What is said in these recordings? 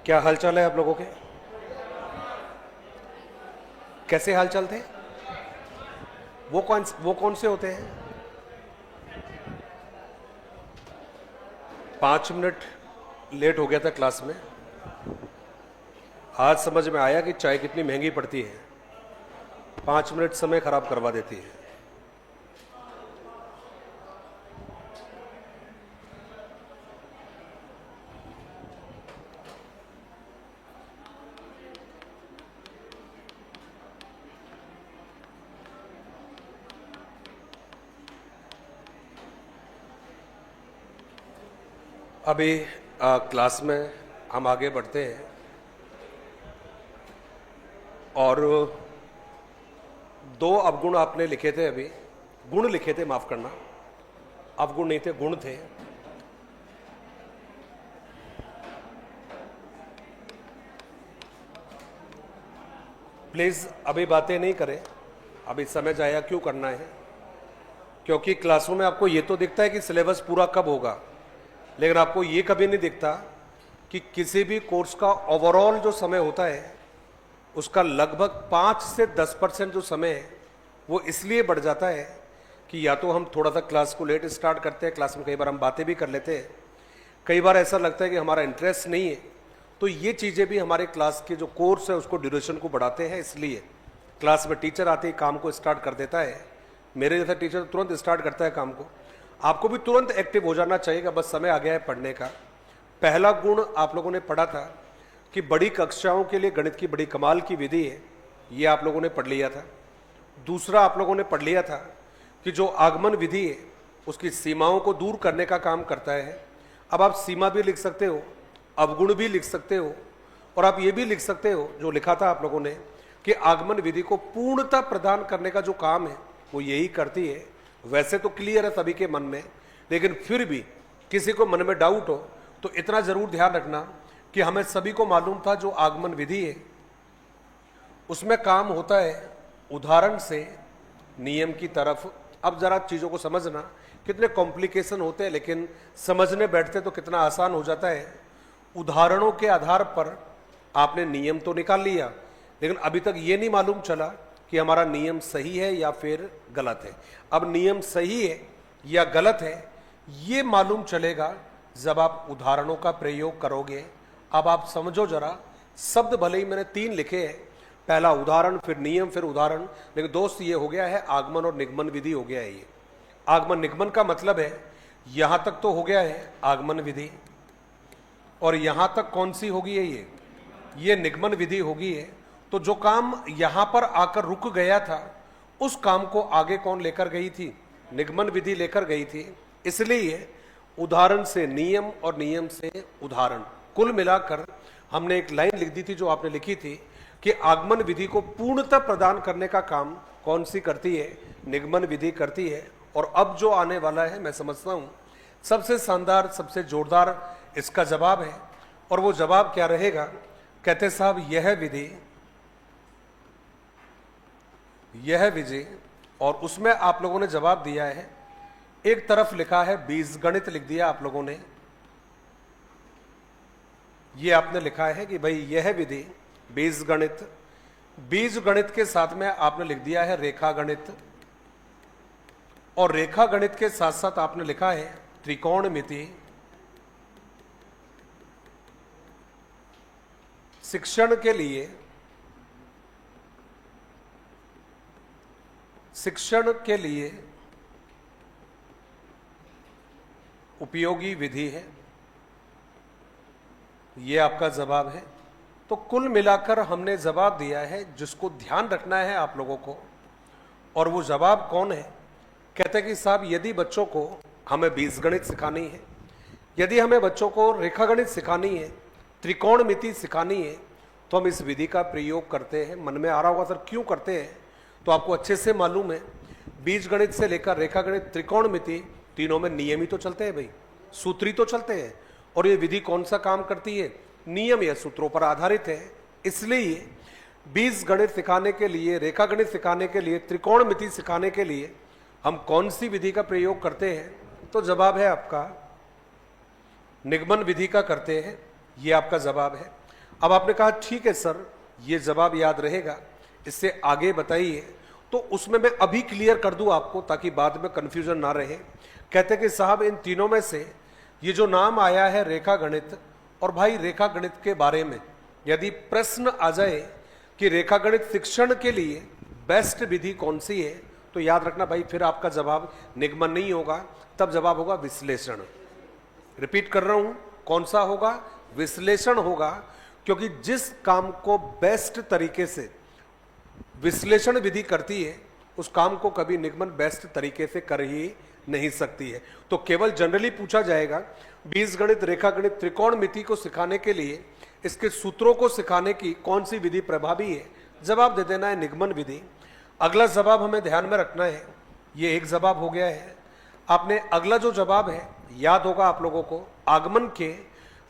क्या हालचाल है आप लोगों के? कैसे हालचाल थे? वो कौन से होते हैं? 5 मिनट लेट हो गया था क्लास में। आज समझ में आया कि चाय कितनी महंगी पड़ती है। 5 मिनट समय खराब करवा देती है। अभी क्लास में हम आगे बढ़ते हैं और 2 अवगुण आपने लिखे थे। अभी गुण लिखे थे, माफ करना, अवगुण नहीं थे, गुण थे। प्लीज अभी बातें नहीं करें, अभी समय जाया क्यों करना है? क्योंकि क्लासों में आपको ये तो दिखता है कि सिलेबस पूरा कब होगा, लेकिन आपको ये कभी नहीं दिखता कि किसी भी कोर्स का ओवरऑल जो समय होता है उसका लगभग 5 से 10% जो समय है वो इसलिए बढ़ जाता है कि या तो हम थोड़ा सा क्लास को लेट स्टार्ट करते हैं, क्लास में कई बार हम बातें भी कर लेते हैं, कई बार ऐसा लगता है कि हमारा इंटरेस्ट नहीं है। तो ये चीज़ें भी हमारे क्लास के जो कोर्स है उसको ड्यूरेशन को बढ़ाते हैं। इसलिए क्लास में टीचर आते ही काम को स्टार्ट कर देता है। मेरे जैसा टीचर तुरंत स्टार्ट करता है काम को। आपको भी तुरंत एक्टिव हो जाना चाहिए, बस समय आ गया है पढ़ने का। पहला गुण आप लोगों ने पढ़ा था कि बड़ी कक्षाओं के लिए गणित की बड़ी कमाल की विधि है, ये आप लोगों ने पढ़ लिया था। दूसरा आप लोगों ने पढ़ लिया था कि जो आगमन विधि है उसकी सीमाओं को दूर करने का काम करता है। अब आप सीमा भी लिख सकते हो, अवगुण भी लिख सकते हो, और आप ये भी लिख सकते हो जो लिखा था आप लोगों ने कि आगमन विधि को पूर्णता प्रदान करने का जो काम है वो यही करती है। वैसे तो क्लियर है सभी के मन में, लेकिन फिर भी किसी को मन में डाउट हो तो इतना जरूर ध्यान रखना कि हमें सभी को मालूम था जो आगमन विधि है उसमें काम होता है उदाहरण से नियम की तरफ। अब जरा चीज़ों को समझना, कितने कॉम्प्लिकेशन होते हैं लेकिन समझने बैठते तो कितना आसान हो जाता है। उदाहरणों के आधार पर आपने नियम तो निकाल लिया, लेकिन अभी तक ये नहीं मालूम चला कि हमारा नियम सही है या फिर गलत है। अब नियम सही है या गलत है ये मालूम चलेगा जब आप उदाहरणों का प्रयोग करोगे। अब आप समझो जरा, शब्द भले ही मैंने 3 लिखे हैं, पहला उदाहरण, फिर नियम, फिर उदाहरण, लेकिन दोस्त ये हो गया है आगमन और निगमन विधि हो गया है। ये आगमन निगमन का मतलब है यहां तक तो हो गया है आगमन विधि, और यहां तक कौन सी होगी है ये निगमन विधि होगी है। तो जो काम यहां पर आकर रुक गया था उस काम को आगे कौन लेकर गई थी? निगमन विधि लेकर गई थी। इसलिए उदाहरण से नियम और नियम से उदाहरण, कुल मिलाकर हमने एक लाइन लिख दी थी जो आपने लिखी थी कि आगमन विधि को पूर्णता प्रदान करने का काम कौन सी करती है? निगमन विधि करती है। और अब जो आने वाला है मैं समझता हूं सबसे शानदार, सबसे जोरदार इसका जवाब है। और वो जवाब क्या रहेगा? कहते साहब यह विधि, और उसमें आप लोगों ने जवाब दिया है, एक तरफ लिखा है बीजगणित लिख दिया आप लोगों ने। ये आपने लिखा है कि भाई यह विधि बीजगणित, बीजगणित के साथ में आपने लिख दिया है रेखा गणित, और रेखा गणित के साथ साथ आपने लिखा है त्रिकोणमिति। शिक्षण के लिए उपयोगी विधि है, ये आपका जवाब है। तो कुल मिलाकर हमने जवाब दिया है जिसको ध्यान रखना है आप लोगों को। और वो जवाब कौन है? कहते हैं कि साहब यदि बच्चों को हमें बीजगणित सिखानी है, यदि हमें बच्चों को रेखागणित सिखानी है, त्रिकोणमिति सिखानी है, तो हम इस विधि का प्रयोग करते हैं। मन में आ रहा होगा सर क्यों करते हैं, तो आपको अच्छे से मालूम है बीजगणित से लेकर रेखागणित, त्रिकोणमिति, तीनों में नियम ही तो चलते हैं भाई, सूत्री तो चलते हैं। और ये विधि कौन सा काम करती है? नियम या सूत्रों पर आधारित है। इसलिए बीजगणित सिखाने के लिए, रेखागणित सिखाने के लिए, त्रिकोणमिति सिखाने के लिए हम कौन सी विधि का प्रयोग करते हैं? तो जवाब है आपका निगमन विधि का करते हैं, ये आपका जवाब है। अब आपने कहा ठीक है सर, ये जवाब याद रहेगा, इससे आगे बताइए। तो उसमें मैं अभी क्लियर कर दूं आपको ताकि बाद में कंफ्यूजन ना रहे। कहते कि साहब इन तीनों में से ये जो नाम आया है रेखा गणित, और भाई रेखा गणित के बारे में यदि प्रश्न आ जाए कि रेखा गणित शिक्षण के लिए बेस्ट विधि कौन सी है, तो याद रखना भाई फिर आपका जवाब निगमन नहीं होगा, तब जवाब होगा विश्लेषण। रिपीट कर रहा हूं, कौन सा होगा? विश्लेषण होगा, क्योंकि जिस काम को बेस्ट तरीके से विश्लेषण विधि करती है उस काम को कभी निगमन बेस्ट तरीके से कर ही नहीं सकती है। तो केवल जनरली पूछा जाएगा बीजगणित, रेखा गणित, त्रिकोणमिति को सिखाने के लिए इसके सूत्रों को सिखाने की कौन सी विधि प्रभावी है, जवाब दे देना है निगमन विधि। अगला जवाब हमें ध्यान में रखना है, ये एक जवाब हो गया है। आपने अगला जो जवाब है याद होगा आप लोगों को, आगमन के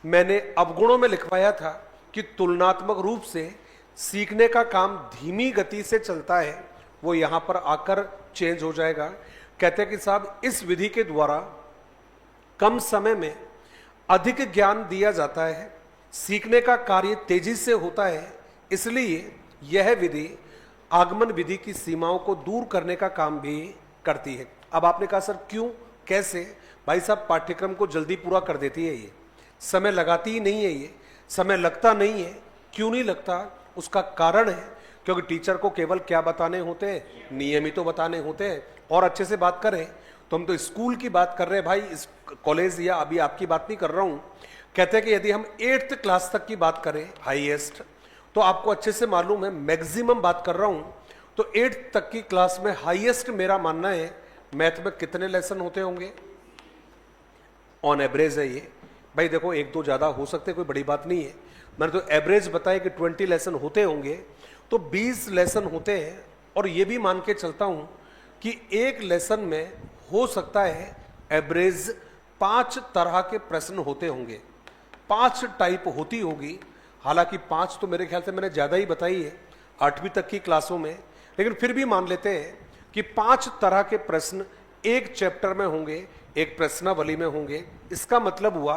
मैंने अवगुणों में लिखवाया था कि तुलनात्मक रूप से सीखने का काम धीमी गति से चलता है, वो यहां पर आकर चेंज हो जाएगा। कहते हैं कि साहब इस विधि के द्वारा कम समय में अधिक ज्ञान दिया जाता है, सीखने का कार्य तेजी से होता है, इसलिए यह विधि आगमन विधि की सीमाओं को दूर करने का काम भी करती है। अब आपने कहा सर क्यों, कैसे? भाई साहब पाठ्यक्रम को जल्दी पूरा कर देती है, ये समय लगाती ही नहीं है, ये समय लगता नहीं है। क्यों नहीं लगता? उसका कारण है क्योंकि टीचर को केवल क्या बताने होते हैं? नियम ही तो बताने होते हैं। और अच्छे से बात करें तो हम तो स्कूल की बात कर रहे हैं भाई, इस कॉलेज या अभी आपकी बात नहीं कर रहा हूं। कहते हैं कि यदि हम 8th क्लास तक की बात करें हाईएस्ट, तो आपको अच्छे से मालूम है मैक्सिमम बात कर रहा हूं, तो 8th तक की क्लास में हाईएस्ट मेरा मानना है मैथ में कितने लेसन होते होंगे? ऑन एवरेज है ये भाई, देखो एक दो ज्यादा हो सकते, कोई बड़ी बात नहीं है। मैंने तो एवरेज बताया कि 20 लेसन होते होंगे, तो 20 लेसन होते हैं। और ये भी मान के चलता हूं कि एक लेसन में हो सकता है एवरेज 5 तरह के प्रश्न होते होंगे, 5 टाइप होती होगी। हालांकि 5 तो मेरे ख्याल से मैंने ज्यादा ही बताई है 8वीं तक की क्लासों में, लेकिन फिर भी मान लेते हैं कि 5 तरह के प्रश्न एक चैप्टर में होंगे, एक प्रश्नावली में होंगे। इसका मतलब हुआ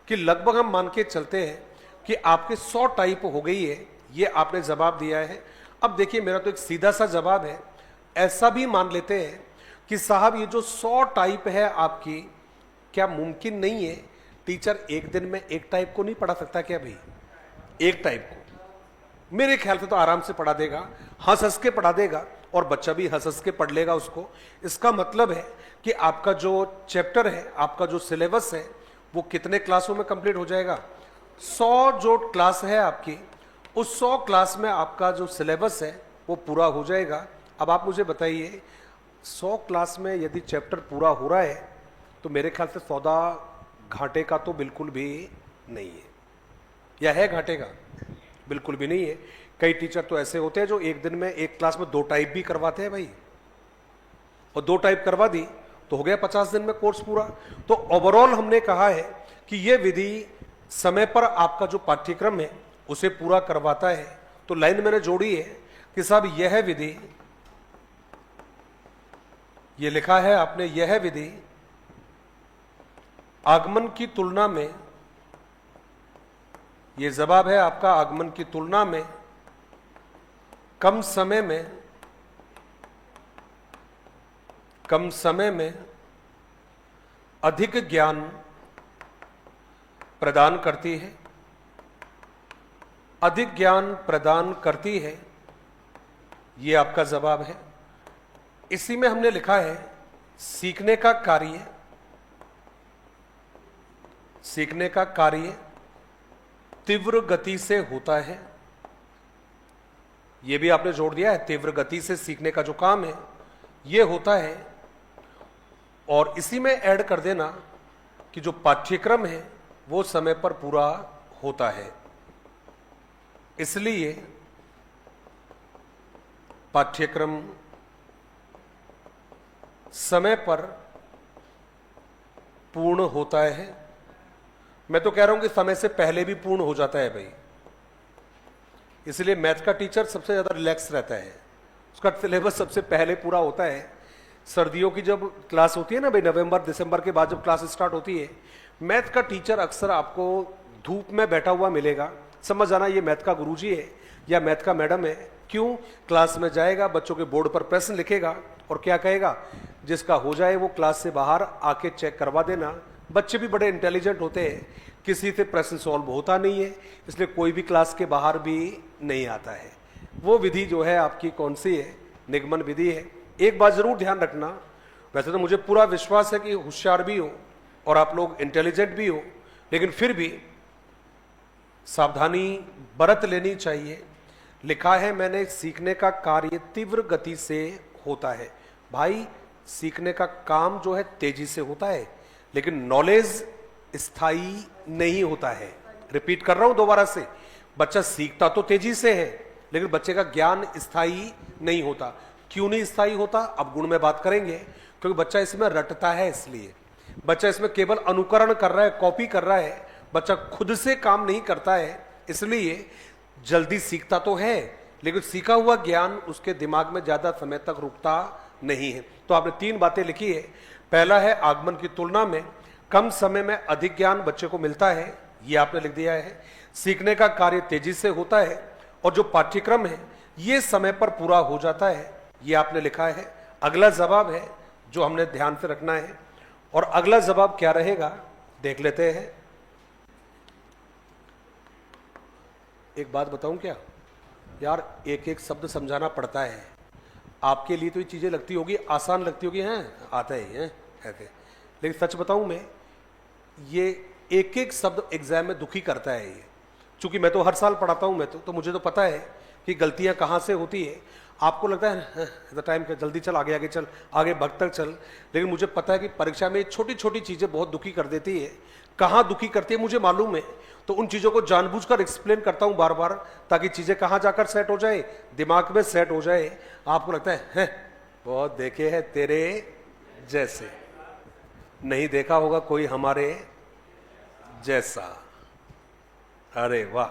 कि लगभग हम मान के चलते हैं कि आपके 100 टाइप हो गई है, ये आपने जवाब दिया है। अब देखिए मेरा तो एक सीधा सा जवाब है, ऐसा भी मान लेते हैं कि साहब ये जो 100 टाइप है आपकी, क्या मुमकिन नहीं है टीचर एक दिन में एक टाइप को नहीं पढ़ा सकता क्या भाई? एक टाइप को मेरे ख्याल से तो आराम से पढ़ा देगा, हंस हंस के पढ़ा देगा, और बच्चा भी हंस हंस के पढ़ लेगा उसको। इसका मतलब है कि आपका जो चैप्टर है, आपका जो सिलेबस है, वो कितने क्लासों में कंप्लीट हो जाएगा? 100 जो क्लास है आपकी, उस 100 क्लास में आपका जो सिलेबस है वो पूरा हो जाएगा। अब आप मुझे बताइए 100 क्लास में यदि चैप्टर पूरा हो रहा है तो मेरे ख्याल से सौदा घाटे का तो बिल्कुल भी नहीं है, या है घाटे का? बिल्कुल भी नहीं है। कई टीचर तो ऐसे होते हैं जो एक दिन में एक क्लास में 2 टाइप भी करवाते हैं भाई, और 2 टाइप करवा दी तो हो गया 50 दिन में कोर्स पूरा। तो ओवरऑल हमने कहा है कि यह विधि समय पर आपका जो पाठ्यक्रम है उसे पूरा करवाता है। तो लाइन मैंने जोड़ी है कि साहब यह विधि, ये लिखा है आपने, यह विधि आगमन की तुलना में, ये जवाब है आपका, आगमन की तुलना में कम समय में अधिक ज्ञान प्रदान करती है, अधिक ज्ञान प्रदान करती है, ये आपका जवाब है। इसी में हमने लिखा है सीखने का कार्य तीव्र गति से होता है, यह भी आपने जोड़ दिया है। तीव्र गति से सीखने का जो काम है यह होता है, और इसी में ऐड कर देना कि जो पाठ्यक्रम है वो समय पर पूरा होता है, इसलिए पाठ्यक्रम समय पर पूर्ण होता है। मैं तो कह रहा हूं कि समय से पहले भी पूर्ण हो जाता है भाई, इसलिए मैथ का टीचर सबसे ज्यादा रिलैक्स रहता है, उसका सिलेबस सबसे पहले पूरा होता है। सर्दियों की जब क्लास होती है ना भाई, नवंबर दिसंबर के बाद जब क्लास स्टार्ट होती है, मैथ का टीचर अक्सर आपको धूप में बैठा हुआ मिलेगा, समझ आना ये मैथ का गुरुजी है या मैथ का मैडम है। क्यों? क्लास में जाएगा, बच्चों के बोर्ड पर प्रश्न लिखेगा और क्या कहेगा, जिसका हो जाए वो क्लास से बाहर आके चेक करवा देना। बच्चे भी बड़े इंटेलिजेंट होते हैं, किसी से प्रश्न सॉल्व होता नहीं है, इसलिए कोई भी क्लास के बाहर भी नहीं आता है। वो विधि जो है आपकी कौन सी है? निगमन विधि है। एक बात जरूर ध्यान रखना, वैसे तो मुझे पूरा विश्वास है कि होशियार भी हो और आप लोग इंटेलिजेंट भी हो, लेकिन फिर भी सावधानी बरत लेनी चाहिए। लिखा है मैंने, सीखने का कार्य तीव्र गति से होता है। भाई, सीखने का काम जो है तेजी से होता है, लेकिन नॉलेज स्थायी नहीं होता है। रिपीट कर रहा हूं दोबारा से, बच्चा सीखता तो तेजी से है, लेकिन बच्चे का ज्ञान स्थायी नहीं होता। क्यों नहीं स्थायी होता? अब गुण में बात करेंगे। क्योंकि बच्चा इसमें रटता है, इसलिए बच्चा इसमें केवल अनुकरण कर रहा है, कॉपी कर रहा है, बच्चा खुद से काम नहीं करता है। इसलिए जल्दी सीखता तो है, लेकिन सीखा हुआ ज्ञान उसके दिमाग में ज्यादा समय तक रुकता नहीं है। तो आपने 3 बातें लिखी है। पहला है, आगमन की तुलना में कम समय में अधिक ज्ञान बच्चे को मिलता है, ये आपने लिख दिया है। सीखने का कार्य तेजी से होता है और जो पाठ्यक्रम है ये समय पर पूरा हो जाता है, ये आपने लिखा है। अगला जवाब है जो हमने ध्यान से रखना है, और अगला जवाब क्या रहेगा देख लेते हैं। एक बात बताऊं क्या यार, एक एक शब्द समझाना पड़ता है। आपके लिए तो ये चीजें लगती होगी, आसान लगती होगी, हैं आता ही है ऐसे, लेकिन सच बताऊं मैं, ये एक एक शब्द एग्जाम में दुखी करता है ये। चूंकि मैं तो हर साल पढ़ाता हूं, मैं तो मुझे तो पता है कि गलतियां कहां से होती है। आपको लगता है टाइम का, जल्दी चल, आगे आगे चल, आगे भग तक चल, लेकिन मुझे पता है कि परीक्षा में छोटी छोटी चीजें बहुत दुखी कर देती है। कहां दुखी करती है मुझे मालूम है, तो उन चीजों को जानबूझकर एक्सप्लेन करता हूं बार बार, ताकि चीजें कहां जाकर सेट हो जाए, दिमाग में सेट हो जाए। आपको लगता है बहुत देखे हैं तेरे जैसे, नहीं देखा होगा कोई हमारे जैसा। अरे वाह,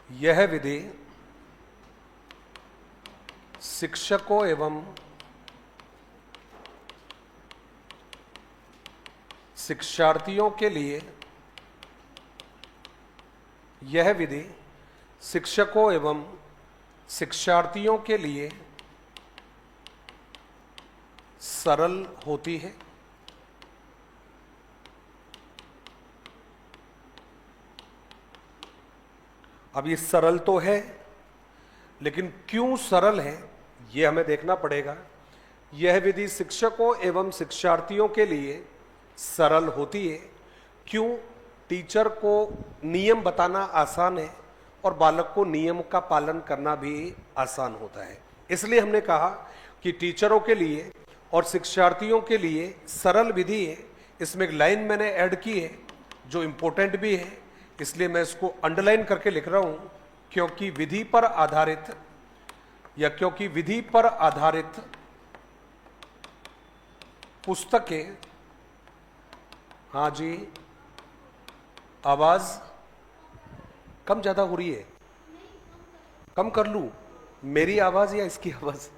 यह विधि शिक्षकों एवं शिक्षार्थियों के लिए, यह विधि शिक्षकों एवं शिक्षार्थियों के लिए सरल होती है। अब ये सरल तो है, लेकिन क्यों सरल है ये हमें देखना पड़ेगा। यह विधि शिक्षकों एवं शिक्षार्थियों के लिए सरल होती है। क्यों? टीचर को नियम बताना आसान है और बालक को नियम का पालन करना भी आसान होता है। इसलिए हमने कहा कि टीचरों के लिए और शिक्षार्थियों के लिए सरल विधि है। इसमें एक लाइन मैंने ऐड की है जो इंपॉर्टेंट भी है, इसलिए मैं इसको अंडरलाइन करके लिख रहा हूं, क्योंकि विधि पर आधारित पुस्तकें, हाँ जी, आवाज कम ज्यादा हो रही है, कम कर लूं? मेरी आवाज या इसकी आवाज?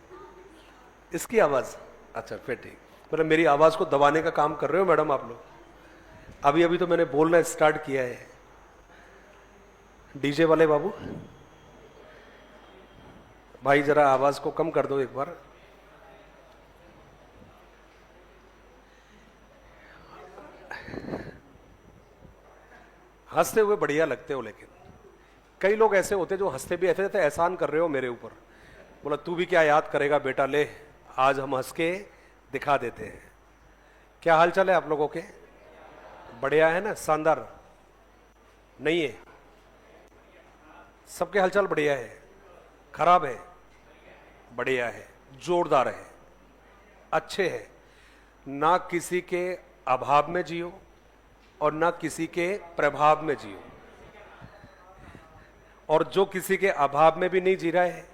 इसकी आवाज, अच्छा फिर ठीक। मतलब मेरी आवाज को दबाने का काम कर रहे हो मैडम आप लोग। अभी अभी तो मैंने बोलना स्टार्ट किया है। डीजे वाले बाबू भाई, जरा आवाज को कम कर दो एक बार। हंसते हुए बढ़िया लगते हो, लेकिन कई लोग ऐसे होते जो हंसते भी ऐसे एहसान कर रहे हो मेरे ऊपर। बोला तू भी क्या याद करेगा बेटा, ले आज हम हंस के दिखा देते हैं। क्या हाल चाल है आप लोगों के? बढ़िया है ना? शानदार नहीं है? सबके हालचाल बढ़िया है? खराब है? बढ़िया है, जोरदार है, अच्छे है। ना किसी के अभाव में जियो और ना किसी के प्रभाव में जियो। और जो किसी के अभाव में भी नहीं जी रहा है,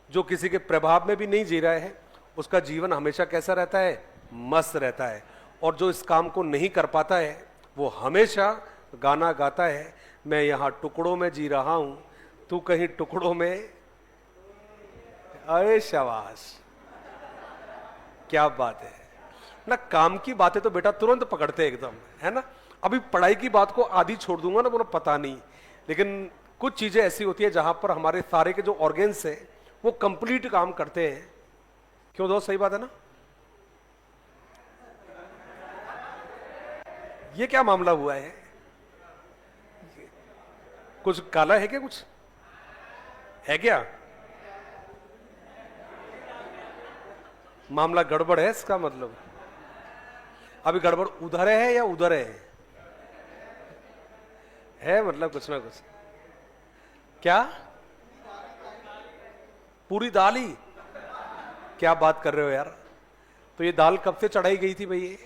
जो किसी के प्रभाव में भी नहीं जी रहा है, उसका जीवन हमेशा कैसा रहता है? मस्त रहता है। और जो इस काम को नहीं कर पाता है वो हमेशा गाना गाता है, मैं यहां टुकड़ों में जी रहा हूं, तू कहीं टुकड़ों में। अरे शाबाश, क्या बात है। ना काम की बातें तो बेटा तुरंत पकड़ते हैं एकदम, है ना। अभी पढ़ाई की बात को आधी छोड़ दूंगा ना, बोला पता नहीं, लेकिन कुछ चीजें ऐसी होती है जहां पर हमारे सारे के जो ऑर्गेन्स है वो कंप्लीट काम करते हैं। क्यों दोस्त, सही बात है ना। ये क्या मामला हुआ है, कुछ काला है क्या, कुछ है क्या, मामला गड़बड़ है इसका मतलब। अभी गड़बड़ उधर है या उधर है मतलब कुछ ना कुछ। क्या पूरी दाल ही, क्या बात कर रहे हो यार। तो ये दाल कब से चढ़ाई गई थी भाई, ये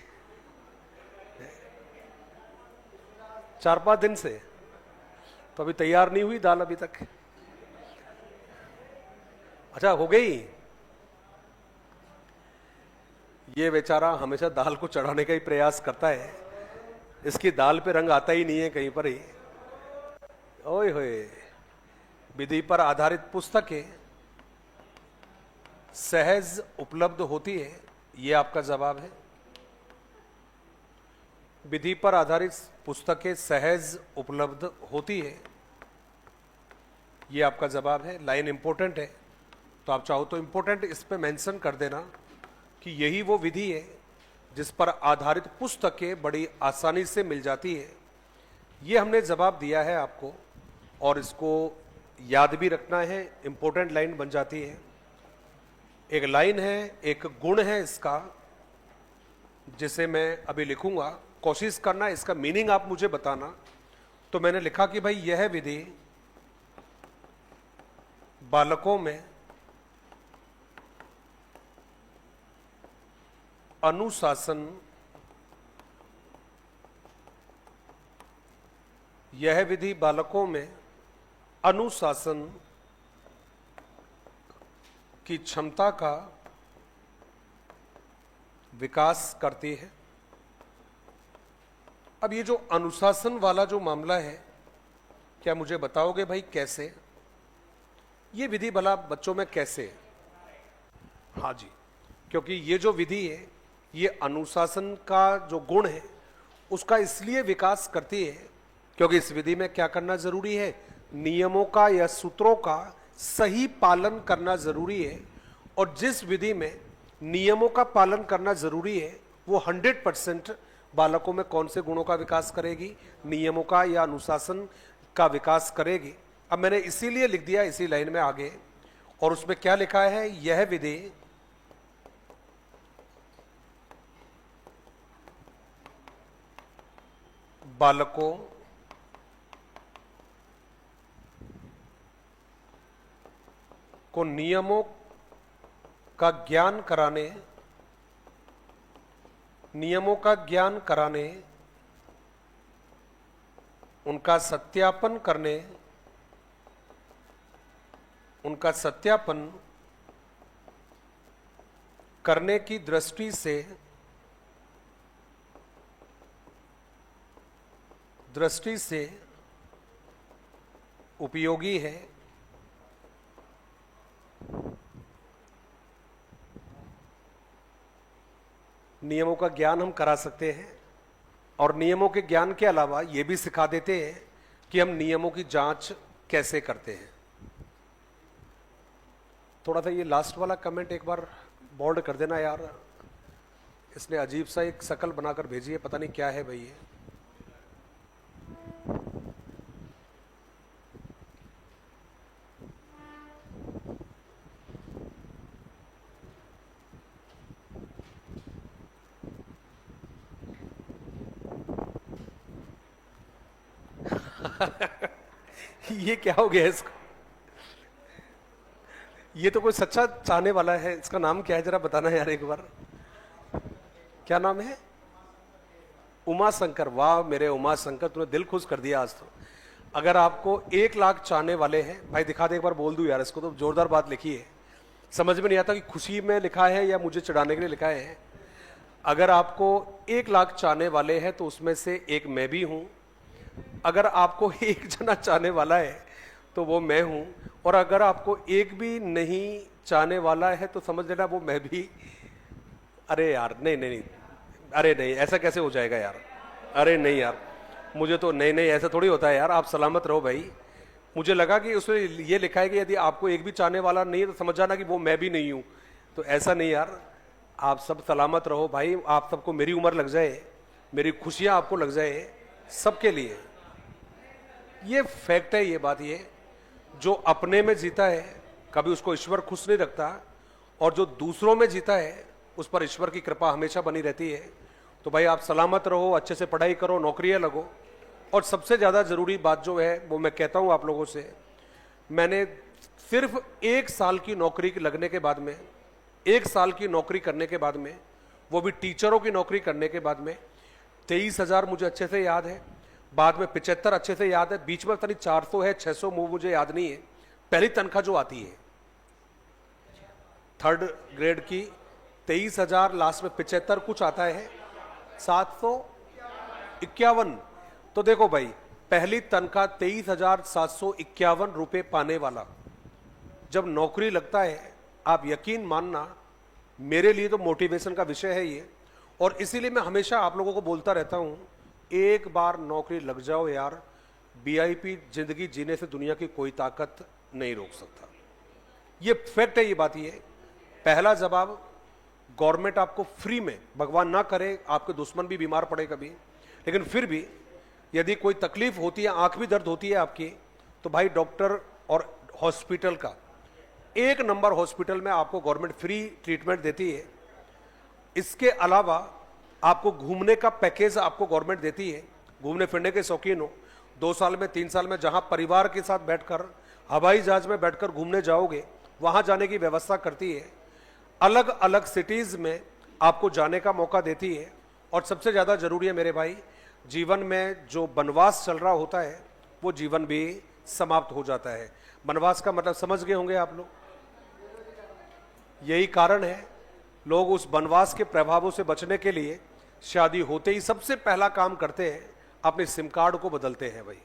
4-5 दिन से, तो अभी तैयार नहीं हुई दाल अभी तक। अच्छा हो गई। ये बेचारा हमेशा दाल को चढ़ाने का ही प्रयास करता है, इसकी दाल पे रंग आता ही नहीं है कहीं पर ही। ओए होए, विधि पर आधारित पुस्तकें सहज उपलब्ध होती है, ये आपका जवाब है। विधि पर आधारित पुस्तकें सहज उपलब्ध होती है, ये आपका जवाब है। लाइन इंपॉर्टेंट है, तो आप चाहो तो इंपॉर्टेंट इस पे मेंशन कर देना कि यही वो विधि है जिस पर आधारित पुस्तकें बड़ी आसानी से मिल जाती है। ये हमने जवाब दिया है आपको, और इसको याद भी रखना है, इंपॉर्टेंट लाइन बन जाती है। एक लाइन है, एक गुण है इसका, जिसे मैं अभी लिखूंगा, कोशिश करना इसका मीनिंग आप मुझे बताना। तो मैंने लिखा कि भाई यह विधि बालकों में अनुशासन, यह विधि बालकों में अनुशासन की क्षमता का विकास करती है। अब ये जो अनुशासन वाला जो मामला है, क्या मुझे बताओगे भाई कैसे, ये विधि भला बच्चों में कैसे। हाँ जी, क्योंकि ये जो विधि है ये अनुशासन का जो गुण है उसका इसलिए विकास करती है क्योंकि इस विधि में क्या करना जरूरी है, नियमों का या सूत्रों का सही पालन करना जरूरी है। और जिस विधि में नियमों का पालन करना जरूरी है वो 100% बालकों में कौन से गुणों का विकास करेगी, नियमों का या अनुशासन का विकास करेगी। अब मैंने इसीलिए लिख दिया इसी लाइन में आगे, और उसमें क्या लिखा है, यह विधि बालकों को नियमों का ज्ञान कराने, नियमों का ज्ञान कराने, उनका सत्यापन करने, उनका सत्यापन करने की दृष्टि से उपयोगी है। नियमों का ज्ञान हम करा सकते हैं, और नियमों के ज्ञान के अलावा ये भी सिखा देते हैं कि हम नियमों की जांच कैसे करते हैं। थोड़ा सा ये लास्ट वाला कमेंट एक बार बोल्ड कर देना यार, इसने अजीब सा एक शकल बनाकर भेजी है, पता नहीं क्या है भाई ये। ये क्या हो गया इसको, ये तो कोई सच्चा चाहने वाला है। इसका नाम क्या है जरा बताना यार एक बार, क्या नाम है, उमा शंकर। वाह मेरे उमा शंकर, तूने दिल खुश कर दिया आज तो। अगर आपको 1 लाख चाहने वाले हैं, भाई दिखा दे एक बार, बोल दूं यार इसको, तो जोरदार बात लिखी है, समझ में नहीं आता कि खुशी में लिखा है या मुझे चिढ़ाने के लिए लिखा है। अगर आपको 1 लाख चाहने वाले हैं तो उसमें से एक मैं भी हूं। अगर आपको एक जना चाहने वाला है तो वो मैं हूं, और अगर आपको एक भी नहीं चाहने वाला है तो समझ लेना वो मैं भी। अरे यार नहीं नहीं नहीं, अरे नहीं, ऐसा कैसे हो जाएगा यार? अरे नहीं यार, मुझे तो नहीं नहीं, ऐसा थोड़ी होता है यार। आप सलामत रहो भाई। मुझे लगा कि उसमें ये लिखा है कि यदि आपको एक भी चाहने वाला नहीं है तो समझ जाना कि वो मैं भी नहीं हूं। तो ऐसा नहीं यार, आप सब सलामत रहो भाई। आप सबको मेरी उम्र लग जाए, मेरी खुशियां आपको लग जाए, सबके लिए ये फैक्ट है। ये बात, ये जो अपने में जीता है कभी उसको ईश्वर खुश नहीं रखता, और जो दूसरों में जीता है उस पर ईश्वर की कृपा हमेशा बनी रहती है। तो भाई आप सलामत रहो, अच्छे से पढ़ाई करो, नौकरियां लगो। और सबसे ज्यादा जरूरी बात जो है वो मैं कहता हूं आप लोगों से, मैंने सिर्फ 1 साल की नौकरी लगने के बाद में, 1 साल की नौकरी करने के बाद में, वो भी टीचरों की नौकरी करने के बाद में 23,000 मुझे अच्छे से याद है, बाद में 75 अच्छे से याद है, बीच में पता नहीं 400 है 600 मुझे याद नहीं है। पहली तनख्वाह जो आती है 3rd ग्रेड की 23,000, लास्ट में 75 कुछ आता है 751। तो देखो भाई, पहली तनख्वाह 23,751 रुपए पाने वाला जब नौकरी लगता है, आप यकीन मानना, मेरे लिए तो मोटिवेशन का विषय है ये। और इसीलिए मैं हमेशा आप लोगों को बोलता रहता हूं, एक बार नौकरी लग जाओ यार, वीआईपी जिंदगी जीने से दुनिया की कोई ताकत नहीं रोक सकता। ये फैक्ट है, ये बात ये। पहला जवाब, गवर्नमेंट आपको फ्री में, भगवान ना करे आपके दुश्मन भी बीमार पड़े कभी, लेकिन फिर भी यदि कोई तकलीफ होती है, आंख भी दर्द होती है आपकी, तो भाई डॉक्टर और हॉस्पिटल का 1 नंबर हॉस्पिटल में आपको गवर्नमेंट फ्री ट्रीटमेंट देती है। इसके अलावा आपको घूमने का पैकेज आपको गवर्नमेंट देती है। घूमने फिरने के शौकीन हो, 2 साल में 3 साल में जहां परिवार के साथ बैठकर हवाई जहाज में बैठकर घूमने जाओगे, वहां जाने की व्यवस्था करती है। अलग अलग सिटीज में आपको जाने का मौका देती है। और सबसे ज्यादा जरूरी है मेरे भाई, जीवन में जो वनवास चल रहा होता है वो जीवन भी समाप्त हो जाता है। वनवास का मतलब समझ गए होंगे आप लोग। यही कारण है लोग उस वनवास के प्रभावों से बचने के लिए शादी होते ही सबसे पहला काम करते हैं, अपने सिम कार्ड को बदलते हैं भाई,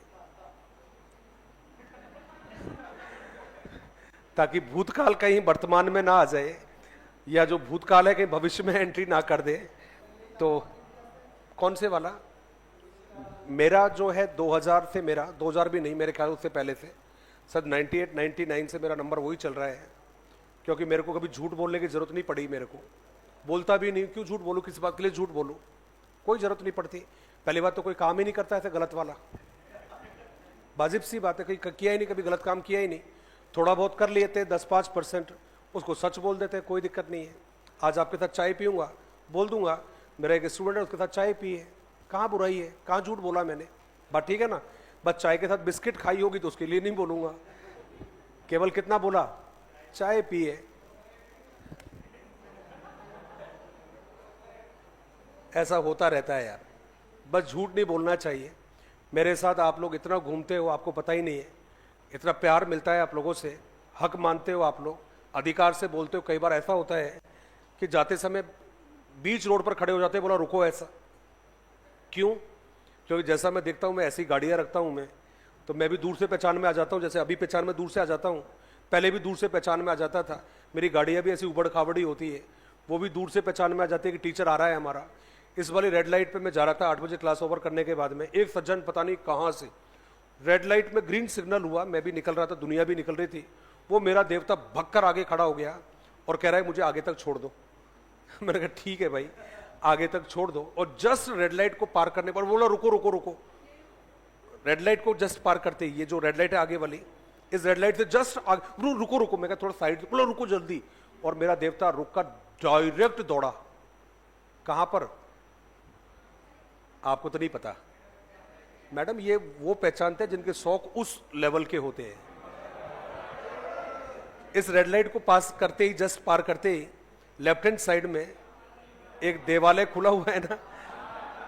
ताकि भूतकाल कहीं वर्तमान में ना आ जाए, या जो भूतकाल है कहीं भविष्य में एंट्री ना कर दे। तो कौन से वाला मेरा जो है 2000 से, मेरा 2000 भी नहीं, मेरे ख्याल उससे पहले से, सर 98 99 से मेरा नंबर वही चल रहा है। क्योंकि मेरे को कभी झूठ बोलने की जरूरत नहीं पड़ी, मेरे को बोलता भी नहीं, क्यों झूठ बोलूं, किस बात के लिए झूठ बोलूं, कोई जरूरत नहीं पड़ती। पहली बात तो कोई काम ही नहीं करता ऐसे गलत वाला, वाजिब सी बात है, कहीं किया ही नहीं, कभी गलत काम किया ही नहीं। थोड़ा बहुत कर लेते 10-5%, उसको सच बोल देते, कोई दिक्कत नहीं है। आज आपके साथ चाय पीऊंगा, बोल दूंगा मेरा एक स्टूडेंट है उसके साथ चाय पी है, कहाँ बुराई है, कहाँ झूठ बोला मैंने, बात ठीक है ना। बस चाय के साथ बिस्किट खाई होगी तो उसके लिए नहीं बोलूंगा, केवल कितना बोला, चाय पिए। ऐसा होता रहता है यार, बस झूठ नहीं बोलना चाहिए। मेरे साथ आप लोग इतना घूमते हो, आपको पता ही नहीं है, इतना प्यार मिलता है आप लोगों से, हक मानते हो आप लोग, अधिकार से बोलते हो। कई बार ऐसा होता है कि जाते समय बीच रोड पर खड़े हो जाते हैं, बोला रुको, ऐसा क्यों? क्योंकि जैसा मैं देखता हूं, मैं ऐसी गाड़ियां रखता हूं मैं, तो मैं भी दूर से पहचान में आ जाता हूं। जैसे अभी पहचान में दूर से आ जाता हूं, पहले भी दूर से पहचान में आ जाता था। मेरी गाड़ियां भी ऐसी उबड़ खाबड़ी होती है, वो भी दूर से पहचान में आ जाती है कि टीचर आ रहा है हमारा। इस वाली रेड लाइट पे मैं जा रहा था 8 बजे क्लास ओवर करने के बाद में, एक सज्जन पता नहीं कहाँ से, रेड लाइट में ग्रीन सिग्नल हुआ, मैं भी निकल रहा था, दुनिया भी निकल रही थी, वो मेरा देवता भगकर आगे खड़ा हो गया और कह रहा है मुझे आगे तक छोड़ दो। मैंने कहा ठीक है भाई, आगे तक छोड़ दो। और जस्ट रेड लाइट को पार करने पर बोला रुको रुको रुको। रेड लाइट को जस्ट पार करते ही, ये जो रेड लाइट है आगे वाली, इस रेड लाइट से जस्ट आगे, रुको रुको, मैं कहा थोड़ा साइड, बोला रुको जल्दी। और मेरा देवता रुक कर डायरेक्ट दौड़ा। कहां पर आपको तो नहीं पता मैडम, ये वो पहचानते हैं जिनके शौक उस लेवल के होते हैं। इस रेड लाइट को पास करते ही, जस्ट पार करते ही, लेफ्ट हैंड साइड में एक देवालय खुला हुआ है ना,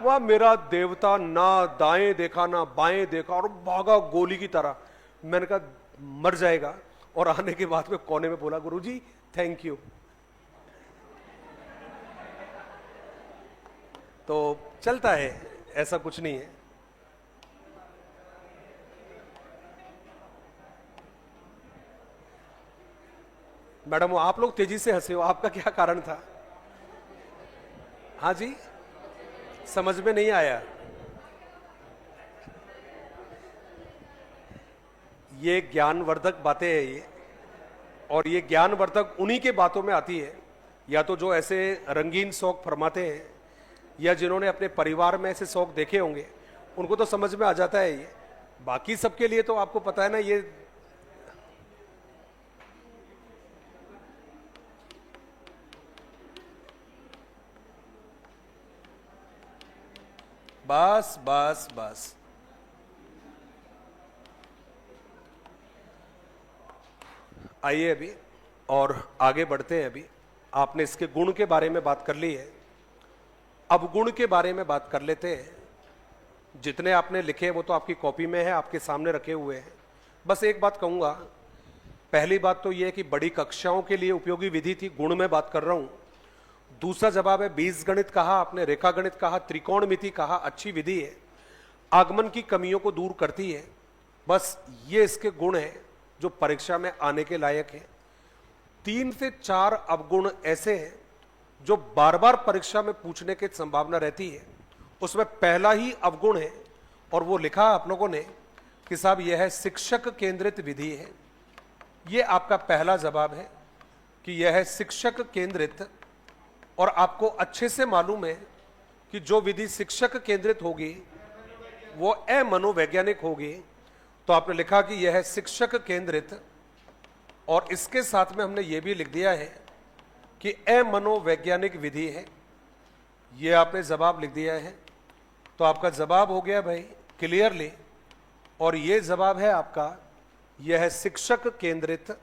वह मेरा देवता ना दाएं देखा ना बाएं देखा और भागा गोली की तरह। मैंने कहा मर जाएगा, और आने के बाद में कोने में बोला गुरुजी थैंक यू। तो चलता है, ऐसा कुछ नहीं है। मैडम आप लोग तेजी से हंसे हो, आपका क्या कारण था? हाँ जी, समझ में नहीं आया। ये ज्ञानवर्धक बातें हैं ये, और ये ज्ञानवर्धक उन्हीं के बातों में आती है, या तो जो ऐसे रंगीन शौक फरमाते हैं, या जिन्होंने अपने परिवार में ऐसे शौक देखे होंगे, उनको तो समझ में आ जाता है ये। बाकी सबके लिए तो आपको पता है ना, ये बस बस बस। आइए अभी और आगे बढ़ते हैं। अभी आपने इसके गुण के बारे में बात कर ली है, अब गुण के बारे में बात कर लेते हैं। जितने आपने लिखे वो तो आपकी कॉपी में है, आपके सामने रखे हुए हैं। बस एक बात कहूंगा, पहली बात तो यह है कि बड़ी कक्षाओं के लिए उपयोगी विधि थी, गुण में बात कर रहा हूं। दूसरा जवाब है बीजगणित कहा आपने, रेखा गणित कहा, त्रिकोणमिति कहा, अच्छी विधि है, आगमन की कमियों को दूर करती है। बस ये इसके गुण हैं जो परीक्षा में आने के लायक है। 3 से 4 अवगुण ऐसे हैं जो बार बार परीक्षा में पूछने की संभावना रहती है। उसमें पहला ही अवगुण है, और वो लिखा आप लोगों ने कि साहब यह है शिक्षक केंद्रित विधि है। यह आपका पहला जवाब है कि यह है शिक्षक केंद्रित। और आपको अच्छे से मालूम है कि जो विधि शिक्षक केंद्रित होगी वो अमनोवैज्ञानिक होगी। तो आपने लिखा कि यह है शिक्षक केंद्रित, और इसके साथ में हमने ये भी लिख दिया है कि अमनोवैज्ञानिक विधि है। ये आपने जवाब लिख दिया है, तो आपका जवाब हो गया भाई क्लियरली। और ये जवाब है आपका, यह है शिक्षक केंद्रित,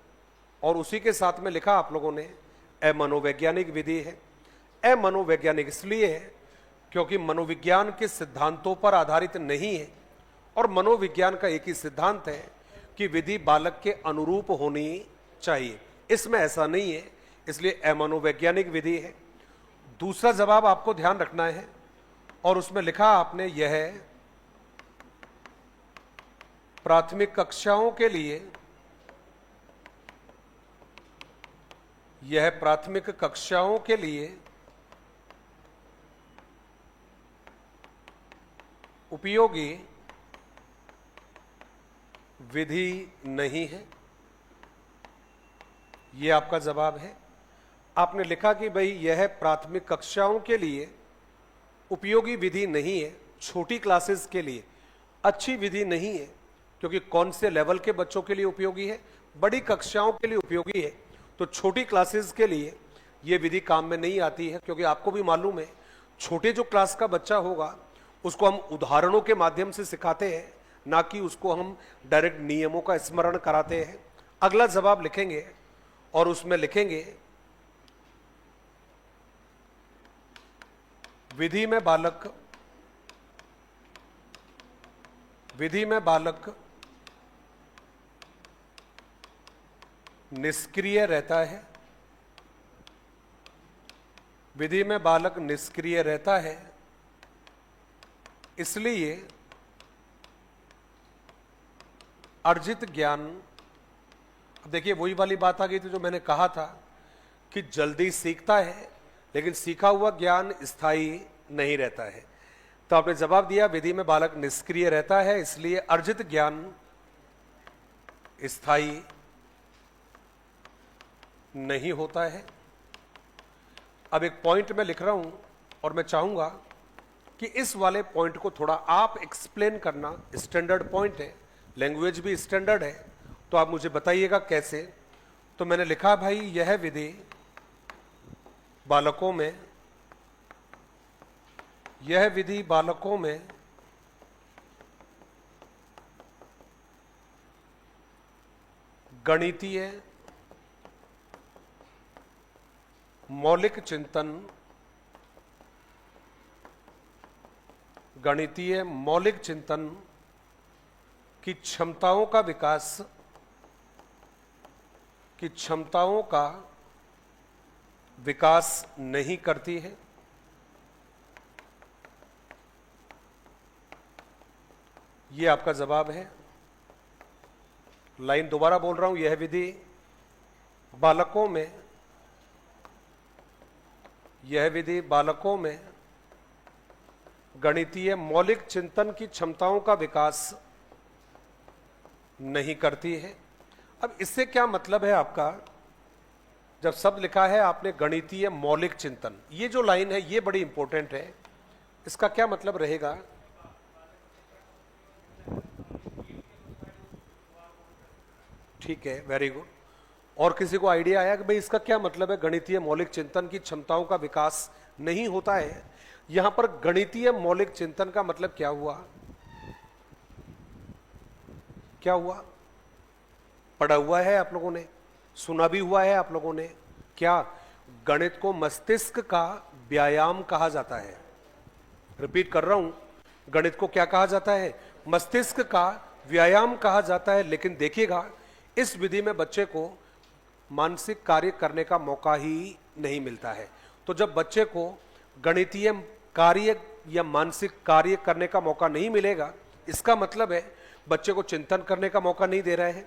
और उसी के साथ में लिखा आप लोगों ने अमनोवैज्ञानिक विधि है। अमनोवैज्ञानिक इसलिए है क्योंकि मनोविज्ञान के सिद्धांतों पर आधारित नहीं है, और मनोविज्ञान का एक ही सिद्धांत है कि विधि बालक के अनुरूप होनी चाहिए। इसमें ऐसा नहीं है, इसलिए अमनोवैज्ञानिक विधि है। दूसरा जवाब आपको ध्यान रखना है, और उसमें लिखा आपने यह है प्राथमिक कक्षाओं के लिए, यह प्राथमिक कक्षाओं के लिए उपयोगी विधि नहीं है। यह आपका जवाब है। आपने लिखा कि भाई यह प्राथमिक कक्षाओं के लिए उपयोगी विधि नहीं है, छोटी क्लासेस के लिए अच्छी विधि नहीं है, क्योंकि कौन से लेवल के बच्चों के लिए उपयोगी है, बड़ी कक्षाओं के लिए उपयोगी है। तो छोटी क्लासेस के लिए यह विधि काम में नहीं आती है, क्योंकि आपको भी मालूम है छोटे जो क्लास का बच्चा होगा उसको हम उदाहरणों के माध्यम से सिखाते हैं, ना कि उसको हम डायरेक्ट नियमों का स्मरण कराते हैं। अगला जवाब लिखेंगे और उसमें लिखेंगे विधि में बालक निष्क्रिय रहता है। विधि में बालक निष्क्रिय रहता है, इसलिए अर्जित ज्ञान, अब देखिए वही वाली बात आ गई थी जो मैंने कहा था कि जल्दी सीखता है लेकिन सीखा हुआ ज्ञान स्थायी नहीं रहता है। तो आपने जवाब दिया विधि में बालक निष्क्रिय रहता है, इसलिए अर्जित ज्ञान स्थायी नहीं होता है। अब एक पॉइंट मैं लिख रहा हूं और मैं चाहूंगा कि इस वाले पॉइंट को थोड़ा आप एक्सप्लेन करना। स्टैंडर्ड पॉइंट है, लैंग्वेज भी स्टैंडर्ड है, तो आप मुझे बताइएगा कैसे। तो मैंने लिखा भाई यह विधि बालकों में गणितीय मौलिक चिंतन की क्षमताओं का विकास नहीं करती है। यह आपका जवाब है। लाइन दोबारा बोल रहा हूं, यह विधि बालकों में गणितीय मौलिक चिंतन की क्षमताओं का विकास नहीं करती है। अब इससे क्या मतलब है आपका, जब शब्द लिखा है आपने गणितीय मौलिक चिंतन, ये जो लाइन है ये बड़ी इंपॉर्टेंट है, इसका क्या मतलब रहेगा? ठीक है, वेरी गुड। और किसी को आइडिया आया कि भाई इसका क्या मतलब है, गणितीय मौलिक चिंतन की क्षमताओं का विकास नहीं होता है? यहां पर गणितीय मौलिक चिंतन का मतलब क्या हुआ? क्या हुआ? पढ़ा हुआ है आप लोगों ने, सुना भी हुआ है आप लोगों ने। क्या गणित को मस्तिष्क का व्यायाम कहा जाता है? रिपीट कर रहा हूं, गणित को क्या कहा जाता है? मस्तिष्क का व्यायाम कहा जाता है। लेकिन देखिएगा, इस विधि में बच्चे को मानसिक कार्य करने का मौका ही नहीं मिलता है। तो जब बच्चे को गणितीय कार्य या मानसिक कार्य करने का मौका नहीं मिलेगा, इसका मतलब है बच्चे को चिंतन करने का मौका नहीं दे रहा है,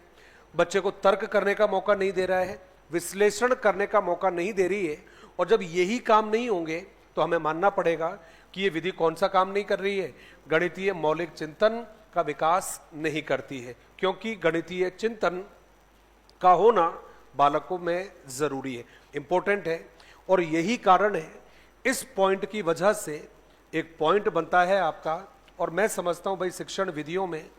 बच्चे को तर्क करने का मौका नहीं दे रहा है, विश्लेषण करने का मौका नहीं दे रही है। और जब यही काम नहीं होंगे तो हमें मानना पड़ेगा कि ये विधि कौन सा काम नहीं कर रही है? गणितीय मौलिक चिंतन का विकास नहीं करती है, क्योंकि गणितीय चिंतन का होना बालकों में जरूरी है, इंपॉर्टेंट है। और यही कारण है, इस पॉइंट की वजह से एक पॉइंट बनता है आपका। और मैं समझता हूं भाई, शिक्षण विधियों में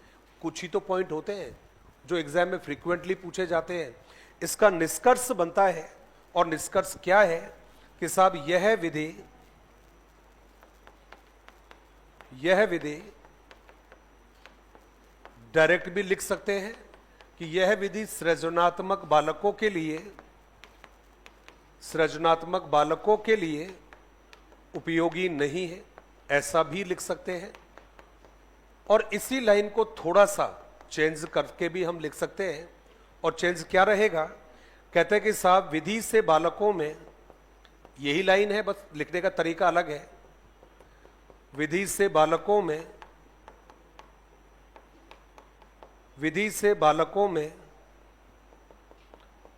कुछ ही तो पॉइंट होते हैं जो एग्जाम में फ्रीक्वेंटली पूछे जाते हैं। इसका निष्कर्ष बनता है, और निष्कर्ष क्या है कि साहब यह विधि डायरेक्ट भी लिख सकते हैं कि यह विधि सृजनात्मक बालकों के लिए उपयोगी नहीं है, ऐसा भी लिख सकते हैं। और इसी लाइन को थोड़ा सा चेंज करके भी हम लिख सकते हैं। और चेंज क्या रहेगा? कहते हैं कि साहब विधि से बालकों में, यही लाइन है, बस लिखने का तरीका अलग है। विधि से बालकों में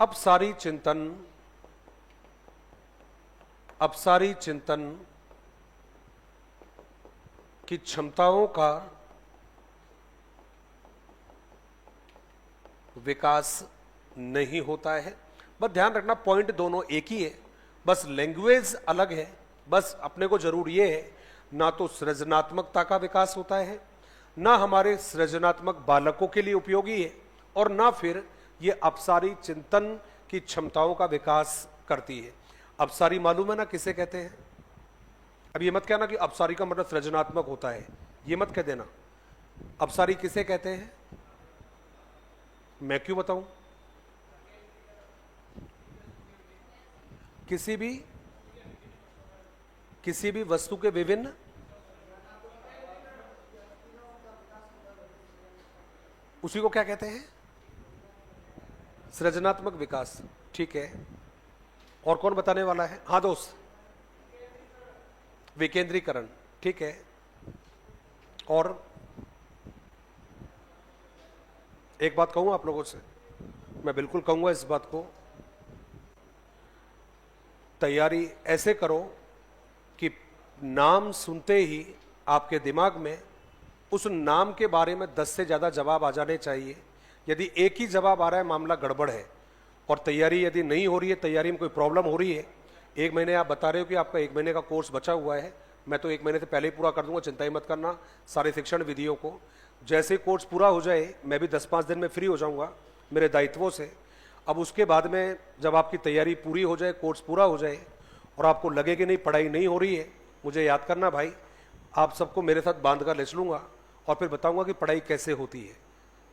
अपसारी चिंतन की क्षमताओं का विकास नहीं होता है। बस ध्यान रखना, पॉइंट दोनों एक ही है, बस लैंग्वेज अलग है। बस अपने को जरूर ये है, ना तो सृजनात्मकता का विकास होता है, ना हमारे सृजनात्मक बालकों के लिए उपयोगी है, और ना फिर ये अपसारी चिंतन की क्षमताओं का विकास करती है। अपसारी मालूम है ना किसे कहते हैं? अब ये मत कहना कि अपसारी का मतलब सृजनात्मक होता है, ये मत कह देना। अपसारी किसे कहते हैं? मैं क्यों बताऊं? किसी भी वस्तु के विभिन्न, उसी को क्या कहते हैं? सृजनात्मक विकास। ठीक है, और कौन बताने वाला है? हाँ दोस्त, विकेंद्रीकरण। ठीक है, और एक बात कहूं आप लोगों से, मैं बिल्कुल कहूंगा इस बात को, तैयारी ऐसे करो कि नाम सुनते ही आपके दिमाग में उस नाम के बारे में 10 से ज्यादा जवाब आ जाने चाहिए। यदि एक ही जवाब आ रहा है, मामला गड़बड़ है। और तैयारी यदि नहीं हो रही है, तैयारी में कोई प्रॉब्लम हो रही है, 1 महीने आप बता रहे हो कि आपका 1 महीने का कोर्स बचा हुआ है, मैं तो 1 महीने से पहले ही पूरा कर दूंगा, चिंता ही मत करना। सारे शिक्षण विधियों को जैसे कोर्स पूरा हो जाए, मैं भी 10-5 दिन में फ्री हो जाऊंगा मेरे दायित्वों से। अब उसके बाद में जब आपकी तैयारी पूरी हो जाए, कोर्स पूरा हो जाए, और आपको लगे कि नहीं पढ़ाई नहीं हो रही है, मुझे याद करना भाई, आप सबको मेरे साथ बांध कर ले चलूंगा और फिर बताऊंगा कि पढ़ाई कैसे होती है।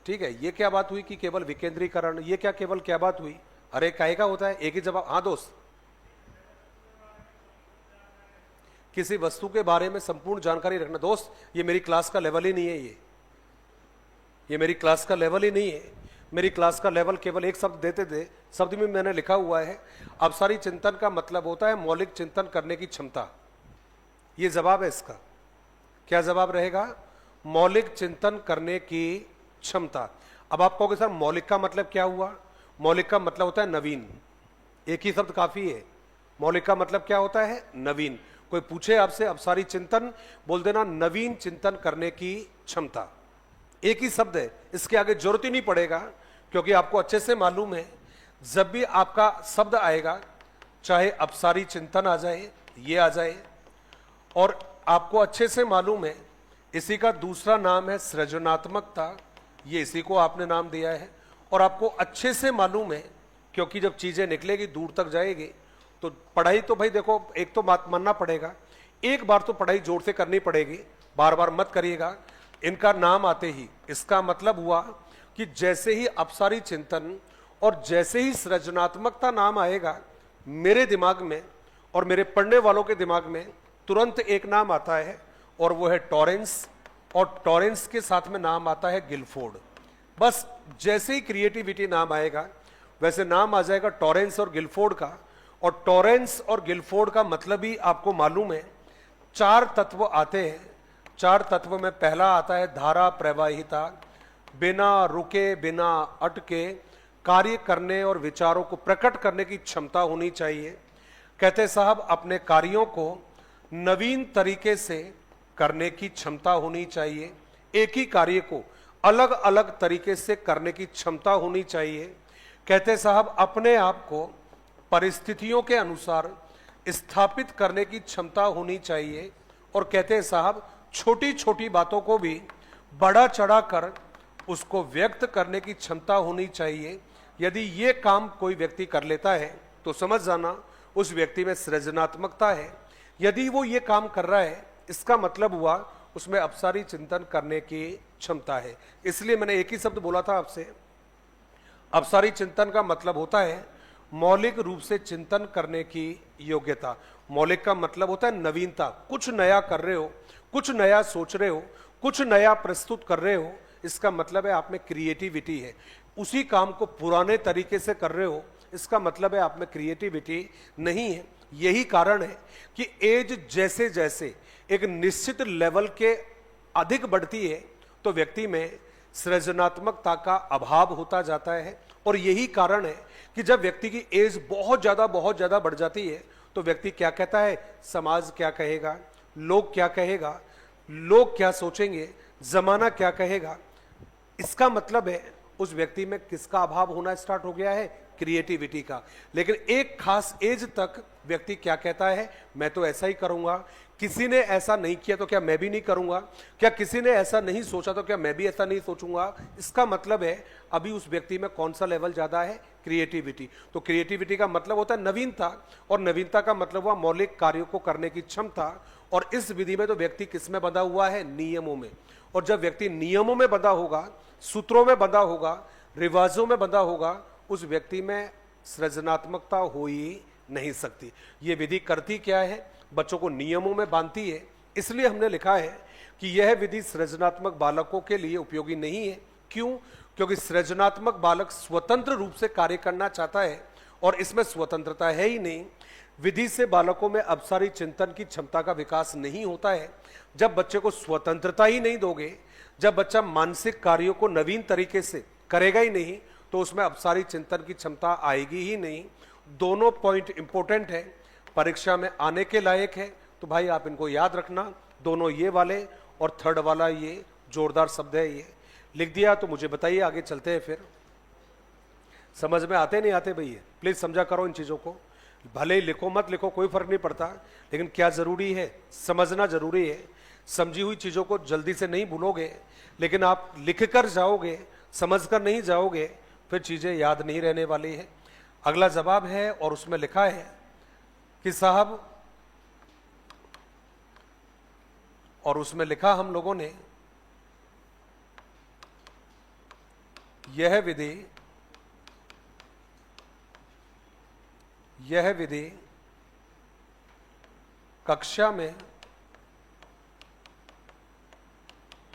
ठीक है, ये क्या बात हुई कि केवल विकेंद्रीकरण, ये क्या बात हुई? अरे काहे का होता है? एक ही जवाब। हाँ दोस्त, किसी वस्तु के बारे में संपूर्ण जानकारी रखना। दोस्त, ये मेरी क्लास का लेवल ही नहीं है, ये मेरी क्लास का लेवल ही नहीं है। मेरी क्लास का लेवल केवल एक शब्द देते थे, शब्द में मैंने लिखा हुआ है, अपसारी चिंतन का मतलब होता है मौलिक चिंतन करने की क्षमता। ये जवाब है इसका। क्या जवाब रहेगा? मौलिक चिंतन करने की क्षमता। अब आप कहोगे सर मौलिक का मतलब क्या हुआ? मौलिक का मतलब होता है नवीन। एक ही शब्द काफी है। मौलिक का मतलब क्या होता है? नवीन। कोई पूछे आपसे अपसारी चिंतन, बोल देना नवीन चिंतन करने की क्षमता। एक ही शब्द है, इसके आगे जरूरत ही नहीं पड़ेगा, क्योंकि आपको अच्छे से मालूम है जब भी आपका शब्द आएगा, चाहे अपसारी चिंतन आ जाए, ये आ जाए, और आपको अच्छे से मालूम है इसी का दूसरा नाम है सृजनात्मकता, ये इसी को आपने नाम दिया है। और आपको अच्छे से मालूम है, क्योंकि जब चीजें निकलेगी दूर तक जाएगी, तो पढ़ाई तो भाई देखो, एक तो बात मानना पड़ेगा, एक बार तो पढ़ाई जोर से करनी पड़ेगी, बार बार मत करिएगा। इनका नाम आते ही इसका मतलब हुआ कि जैसे ही अपसारी चिंतन और जैसे ही सृजनात्मकता नाम आएगा, मेरे दिमाग में और मेरे पढ़ने वालों के दिमाग में तुरंत एक नाम आता है, और वो है टॉरेंस, और टॉरेंस के साथ में नाम आता है गिलफोर्ड। बस जैसे ही क्रिएटिविटी नाम आएगा, वैसे नाम आ जाएगा टॉरेंस और गिलफोर्ड का। और टॉरेंस और गिलफोर्ड का मतलब ही आपको मालूम है, 4 तत्व आते हैं। 4 तत्व में पहला आता है धारा प्रवाहिता, बिना रुके बिना अटके कार्य करने और विचारों को प्रकट करने की क्षमता होनी चाहिए। कहते साहब अपने कार्यों को नवीन तरीके से करने की क्षमता होनी चाहिए, एक ही कार्य को अलग अलग तरीके से करने की क्षमता होनी चाहिए। कहते साहब अपने आप को परिस्थितियों के अनुसार स्थापित करने की क्षमता होनी चाहिए। और कहते हैं साहब छोटी छोटी बातों को भी बड़ा चढ़ा कर उसको व्यक्त करने की क्षमता होनी चाहिए। यदि ये काम कोई व्यक्ति कर लेता है तो समझ जाना उस व्यक्ति में सृजनात्मकता है। यदि वो ये काम कर रहा है, इसका मतलब हुआ उसमें अपसारी चिंतन करने की क्षमता है। इसलिए मैंने एक ही शब्द बोला था आपसे, अपसारी चिंतन का मतलब होता है मौलिक रूप से चिंतन करने की योग्यता। मौलिक का मतलब होता है नवीनता, कुछ नया कर रहे हो, कुछ नया सोच रहे हो, कुछ नया प्रस्तुत कर रहे हो, इसका मतलब है आप में क्रिएटिविटी है। उसी काम को पुराने तरीके से कर रहे हो, इसका मतलब है आप में क्रिएटिविटी नहीं है। यही कारण है कि एज जैसे जैसे एक निश्चित लेवल के अधिक बढ़ती है तो व्यक्ति में सृजनात्मकता का अभाव होता जाता है। और यही कारण है कि जब व्यक्ति की एज बहुत ज्यादा बढ़ जाती है तो व्यक्ति क्या कहता है, समाज क्या कहेगा, लोग क्या कहेगा, लोग क्या सोचेंगे, जमाना क्या कहेगा। इसका मतलब है उस व्यक्ति में किसका अभाव होना स्टार्ट हो गया है, क्रिएटिविटी का। लेकिन एक खास एज तक व्यक्ति क्या कहता है, मैं तो ऐसा ही करूंगा, किसी ने ऐसा नहीं किया तो क्या मैं भी नहीं करूंगा, क्या किसी ने ऐसा नहीं सोचा तो क्या मैं भी ऐसा नहीं सोचूंगा। इसका मतलब है अभी उस व्यक्ति में कौन सा लेवल ज्यादा है, क्रिएटिविटी। तो क्रिएटिविटी का मतलब होता है नवीनता, और नवीनता का मतलब हुआ मौलिक कार्यों को करने की क्षमता। और इस विधि में तो व्यक्ति किस में बंधा हुआ है, नियमों में। और जब व्यक्ति नियमों में बंधा होगा, सूत्रों में बंधा होगा, रिवाजों में बंधा होगा, उस व्यक्ति में सृजनात्मकता हो ही नहीं सकती। ये विधि करती क्या है, बच्चों को नियमों में बांधती है। इसलिए हमने लिखा है कि यह विधि सृजनात्मक बालकों के लिए उपयोगी नहीं है। क्यों? क्योंकि सृजनात्मक बालक स्वतंत्र रूप से कार्य करना चाहता है और इसमें स्वतंत्रता है ही नहीं। विधि से बालकों में अपसारी चिंतन की क्षमता का विकास नहीं होता है। जब बच्चे को स्वतंत्रता ही नहीं दोगे, जब बच्चा मानसिक कार्यों को नवीन तरीके से करेगा ही नहीं, तो उसमें अपसारी चिंतन की क्षमता आएगी ही नहीं। दोनों पॉइंट इंपॉर्टेंट है, परीक्षा में आने के लायक है, तो भाई आप इनको याद रखना। दोनों ये वाले और थर्ड वाला ये जोरदार शब्द है, ये लिख दिया तो मुझे बताइए, आगे चलते हैं। फिर समझ में आते नहीं आते भैया, प्लीज समझा करो इन चीजों को। भले ही लिखो मत लिखो कोई फर्क नहीं पड़ता, लेकिन क्या जरूरी है, समझना जरूरी है। समझी हुई चीजों को जल्दी से नहीं भूलोगे, लेकिन आप लिख कर जाओगे, समझ कर नहीं जाओगे, फिर चीजें याद नहीं रहने वाली है। अगला जवाब है और उसमें लिखा है कि साहब, और उसमें लिखा हम लोगों ने, यह विधि कक्षा में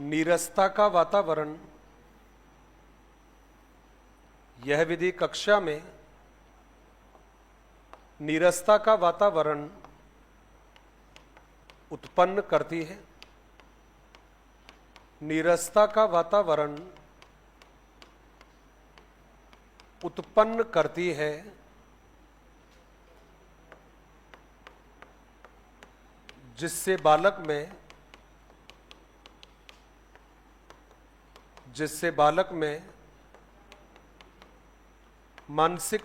नीरसता का वातावरण, यह विधि कक्षा में नीरसता का वातावरण उत्पन्न करती है। नीरसता का वातावरण उत्पन्न करती है। जिससे बालक में मानसिक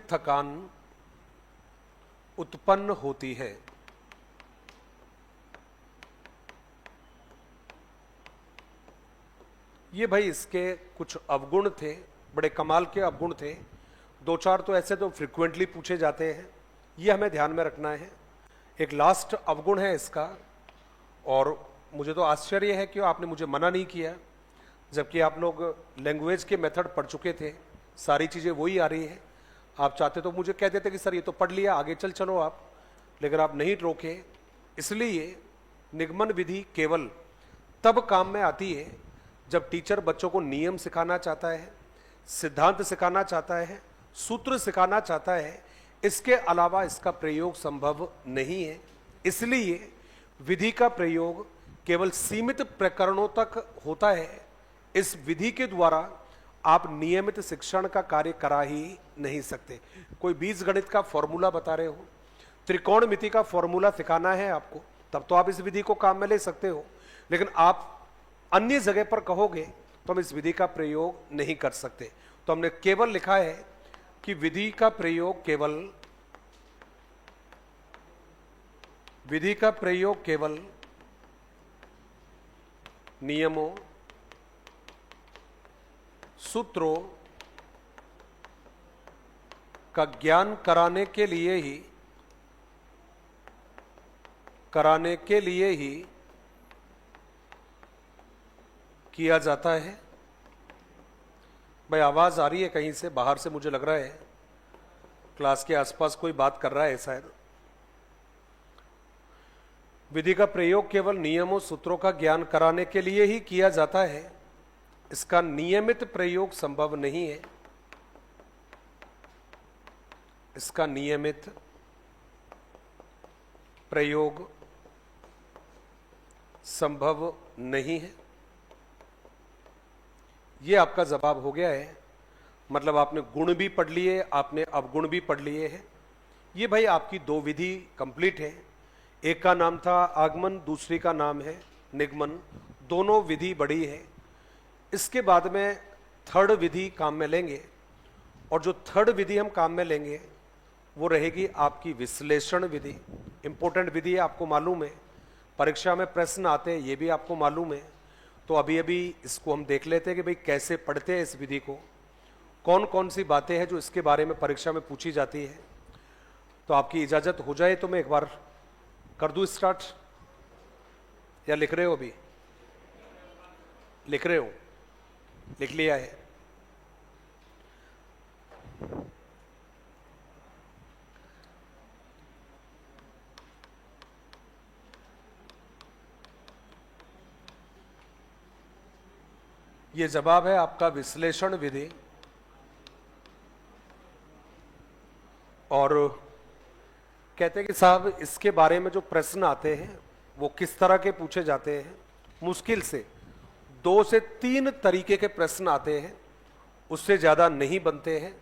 थकान उत्पन्न होती है। ये भाई इसके कुछ अवगुण थे, बड़े कमाल के अवगुण थे। दो चार तो ऐसे तो फ्रिक्वेंटली पूछे जाते हैं, ये हमें ध्यान में रखना है। एक लास्ट अवगुण है इसका, और मुझे तो आश्चर्य है कि आपने मुझे मना नहीं किया, जबकि आप लोग लैंग्वेज के मेथड पढ़ चुके थे, सारी चीज़ें वही आ रही है। आप चाहते तो मुझे कह देते कि सर ये तो पढ़ लिया, आगे चलो आप, लेकिन आप नहीं रोके। इसलिए निगमन विधि केवल तब काम में आती है जब टीचर बच्चों को नियम सिखाना चाहता है, सिद्धांत सिखाना चाहता है, सूत्र सिखाना चाहता है। इसके अलावा इसका प्रयोग संभव नहीं है। इसलिए विधि का प्रयोग केवल सीमित प्रकरणों तक होता है। इस विधि के द्वारा आप नियमित शिक्षण का कार्य करा ही नहीं सकते। कोई बीजगणित का फॉर्मूला बता रहे हो, त्रिकोणमिति का फॉर्मूला सिखाना है आपको, तब तो आप इस विधि को काम में ले सकते हो। लेकिन आप अन्य जगह पर कहोगे तो हम इस विधि का प्रयोग नहीं कर सकते। तो हमने केवल लिखा है कि विधि का प्रयोग नियमों, सूत्रों का ज्ञान कराने के लिए ही किया जाता है। भाई आवाज आ रही है कहीं से बाहर से, मुझे लग रहा है क्लास के आसपास कोई बात कर रहा है शायद। विधि का प्रयोग केवल नियमों, सूत्रों का ज्ञान कराने के लिए ही किया जाता है। इसका नियमित प्रयोग संभव नहीं है। इसका नियमित प्रयोग संभव नहीं है। ये आपका जवाब हो गया है। मतलब आपने गुण भी पढ़ लिए, आपने अवगुण भी पढ़ लिए हैं। ये भाई आपकी दो विधि कंप्लीट है। एक का नाम था आगमन, दूसरी का नाम है निगमन। दोनों विधि बड़ी है। इसके बाद में थर्ड विधि काम में लेंगे, और जो थर्ड विधि हम काम में लेंगे वो रहेगी आपकी विश्लेषण विधि। इंपॉर्टेंट विधि है, आपको मालूम है, परीक्षा में प्रश्न आते हैं, ये भी आपको मालूम है। तो अभी इसको हम देख लेते हैं कि भाई कैसे पढ़ते हैं इस विधि को, कौन कौन सी बातें हैं जो इसके बारे में परीक्षा में पूछी जाती है। तो आपकी इजाजत हो जाए तो मैं एक बार कर दूं स्टार्ट, या लिख रहे हो? अभी लिख रहे हो? लिख लिया है। ये जवाब है आपका विश्लेषण विधि। और कहते हैं कि साहब इसके बारे में जो प्रश्न आते हैं वो किस तरह के पूछे जाते हैं। मुश्किल से 2 से 3 तरीके के प्रश्न आते हैं, उससे ज्यादा नहीं बनते हैं।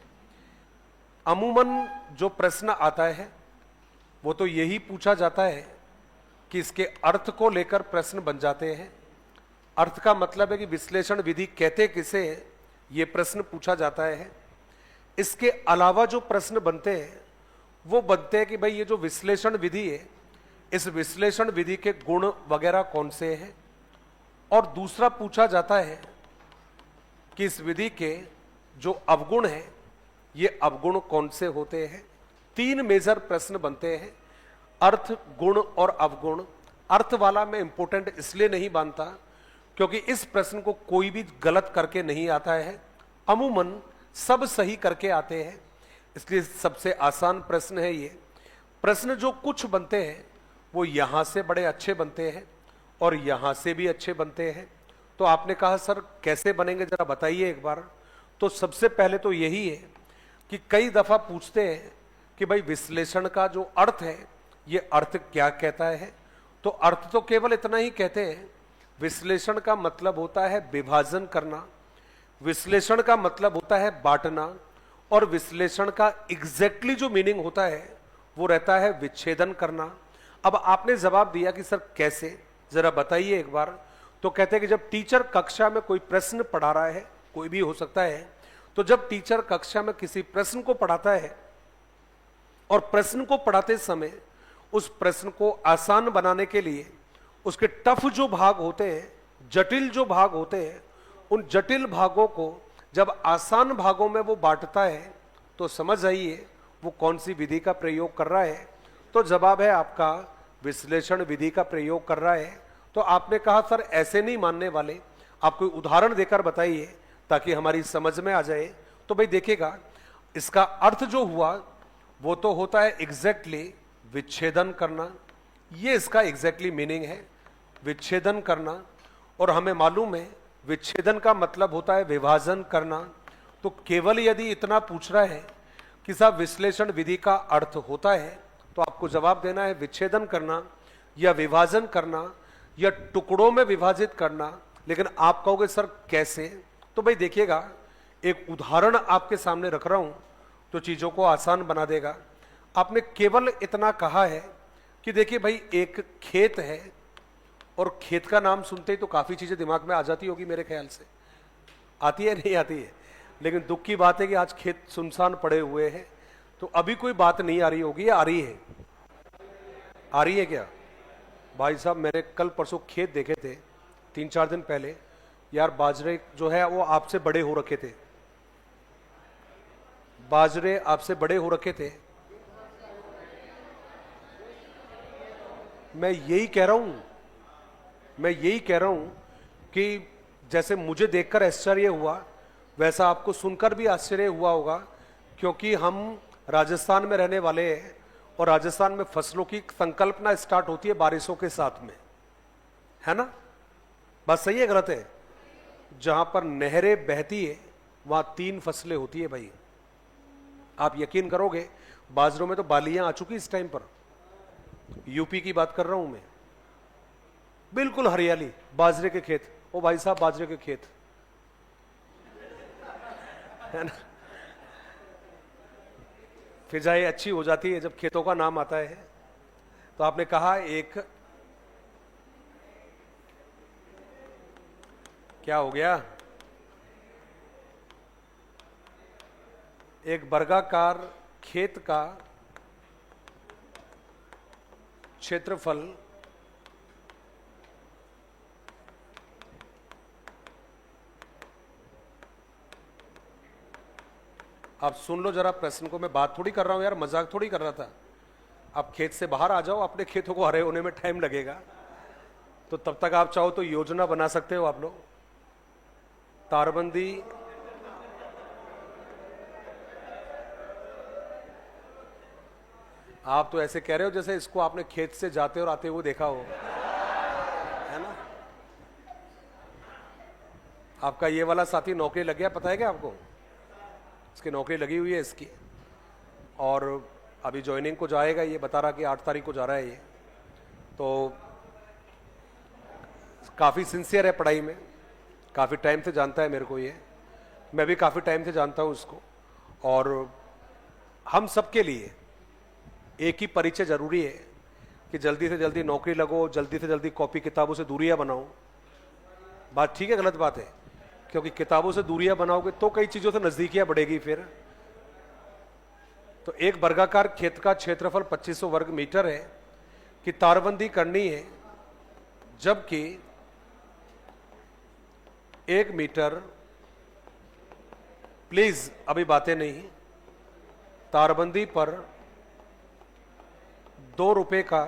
अमूमन जो प्रश्न आता है वो तो यही पूछा जाता है कि इसके अर्थ को लेकर प्रश्न बन जाते हैं। अर्थ का मतलब है कि विश्लेषण विधि कहते किसे है, ये प्रश्न पूछा जाता है। इसके अलावा जो प्रश्न बनते हैं वो बनते हैं कि भाई ये जो विश्लेषण विधि है, इस विश्लेषण विधि के गुण वगैरह कौन से हैं। और दूसरा पूछा जाता है कि इस विधि के जो अवगुण हैं, ये अवगुण कौन से होते हैं। 3 मेजर प्रश्न बनते हैं, अर्थ, गुण और अवगुण। अर्थ वाला मैं इंपॉर्टेंट इसलिए नहीं मानता क्योंकि इस प्रश्न को कोई भी गलत करके नहीं आता है, अमूमन सब सही करके आते हैं, इसलिए सबसे आसान प्रश्न है ये। प्रश्न जो कुछ बनते हैं वो यहां से बड़े अच्छे बनते हैं और यहां से भी अच्छे बनते हैं। तो आपने कहा सर कैसे बनेंगे, जरा बताइए एक बार। तो सबसे पहले तो यही है कि कई दफा पूछते हैं कि भाई विश्लेषण का जो अर्थ है, ये अर्थ क्या कहता है। तो अर्थ तो केवल इतना ही कहते हैं, विश्लेषण का मतलब होता है विभाजन करना, विश्लेषण का मतलब होता है बांटना, और विश्लेषण का एग्जैक्टली जो मीनिंग होता है वो रहता है विच्छेदन करना। अब आपने जवाब दिया कि सर कैसे, जरा बताइए एक बार। तो कहते हैं कि जब टीचर कक्षा में कोई प्रश्न पढ़ा रहा है, कोई भी हो सकता है, तो जब टीचर कक्षा में किसी प्रश्न को पढ़ाता है और प्रश्न को पढ़ाते समय उस प्रश्न को आसान बनाने के लिए उसके टफ जो भाग होते हैं, जटिल जो भाग होते हैं, उन जटिल भागों को जब आसान भागों में वो बांटता है, तो समझ आइए वो कौन सी विधि का प्रयोग कर रहा है। तो जवाब है आपका विश्लेषण विधि का प्रयोग कर रहा है। तो आपने कहा सर ऐसे नहीं मानने वाले, आप कोई उदाहरण देकर बताइए ताकि हमारी समझ में आ जाए। तो भाई देखिएगा, इसका अर्थ जो हुआ वो तो होता है एग्जैक्टली विच्छेदन करना, ये इसका एग्जैक्टली मीनिंग है, विच्छेदन करना। और हमें मालूम है विच्छेदन का मतलब होता है विभाजन करना। तो केवल यदि इतना पूछ रहा है कि साहब विश्लेषण विधि का अर्थ होता है, तो आपको जवाब देना है विच्छेदन करना या विभाजन करना या टुकड़ों में विभाजित करना। लेकिन आप कहोगे सर कैसे? तो भाई देखिएगा, एक उदाहरण आपके सामने रख रहा हूं तो चीजों को आसान बना देगा। आपने केवल इतना कहा है कि देखिए भाई एक खेत है, और खेत का नाम सुनते ही तो काफी चीजें दिमाग में आ जाती होगी, मेरे ख्याल से आती है नहीं आती है। लेकिन दुख की बात है कि आज खेत सुनसान पड़े हुए हैं, तो अभी कोई बात नहीं आ रही होगी, या आ रही है? आ रही है क्या भाई साहब? मैंने कल परसों खेत देखे थे 3-4 दिन पहले, यार बाजरे जो है वो आपसे बड़े हो रखे थे, बाजरे आपसे बड़े हो रखे थे। मैं यही कह रहा हूं कि जैसे मुझे देखकर आश्चर्य हुआ वैसा आपको सुनकर भी आश्चर्य हुआ होगा, क्योंकि हम राजस्थान में रहने वाले हैं और राजस्थान में फसलों की संकल्पना स्टार्ट होती है बारिशों के साथ में, है ना? बात सही है गलत है? जहां पर नहरें बहती है वहां 3 फसलें होती है भाई। आप यकीन करोगे बाजरों में तो बालियां आ चुकी इस टाइम पर। यूपी की बात कर रहा हूं मैं, बिल्कुल हरियाली, बाजरे के खेत। ओ भाई साहब बाजरे के खेत, है ना? फिजाएं अच्छी हो जाती है जब खेतों का नाम आता है। तो आपने कहा एक, क्या हो गया, एक वर्गाकार खेत का क्षेत्रफल आप सुन लो जरा प्रश्न को, मैं बात थोड़ी कर रहा हूं यार, मजाक थोड़ी कर रहा था। आप खेत से बाहर आ जाओ, अपने खेतों को हरे होने में टाइम लगेगा, तो तब तक आप चाहो तो योजना बना सकते हो आप लोग। तारबंदी आप तो ऐसे कह रहे हो जैसे इसको आपने खेत से जाते और आते हुए देखा हो, है ना? आपका ये वाला साथी नौकरी लग गया, पता है क्या आपको? इसकी नौकरी लगी हुई है इसकी, और अभी ज्वाइनिंग को जाएगा, ये बता रहा कि 8 तारीख को जा रहा है ये। तो काफ़ी सिंसियर है पढ़ाई में, काफ़ी टाइम से जानता है मेरे को ये, मैं भी काफ़ी टाइम से जानता हूँ इसको। और हम सबके लिए एक ही परिचय जरूरी है कि जल्दी से जल्दी नौकरी लगो, जल्दी से जल्दी कॉपी किताबों से दूरियां बनाओ। बात ठीक है गलत बात है? क्योंकि किताबों से दूरियां बनाओगे तो कई चीजों से नजदीकियां बढ़ेगी फिर। तो एक वर्गाकार खेत का क्षेत्रफल 2500 वर्ग मीटर है कि तारबंदी करनी है, जबकि 1 मीटर, प्लीज अभी बातें नहीं, तारबंदी पर 2 रुपए का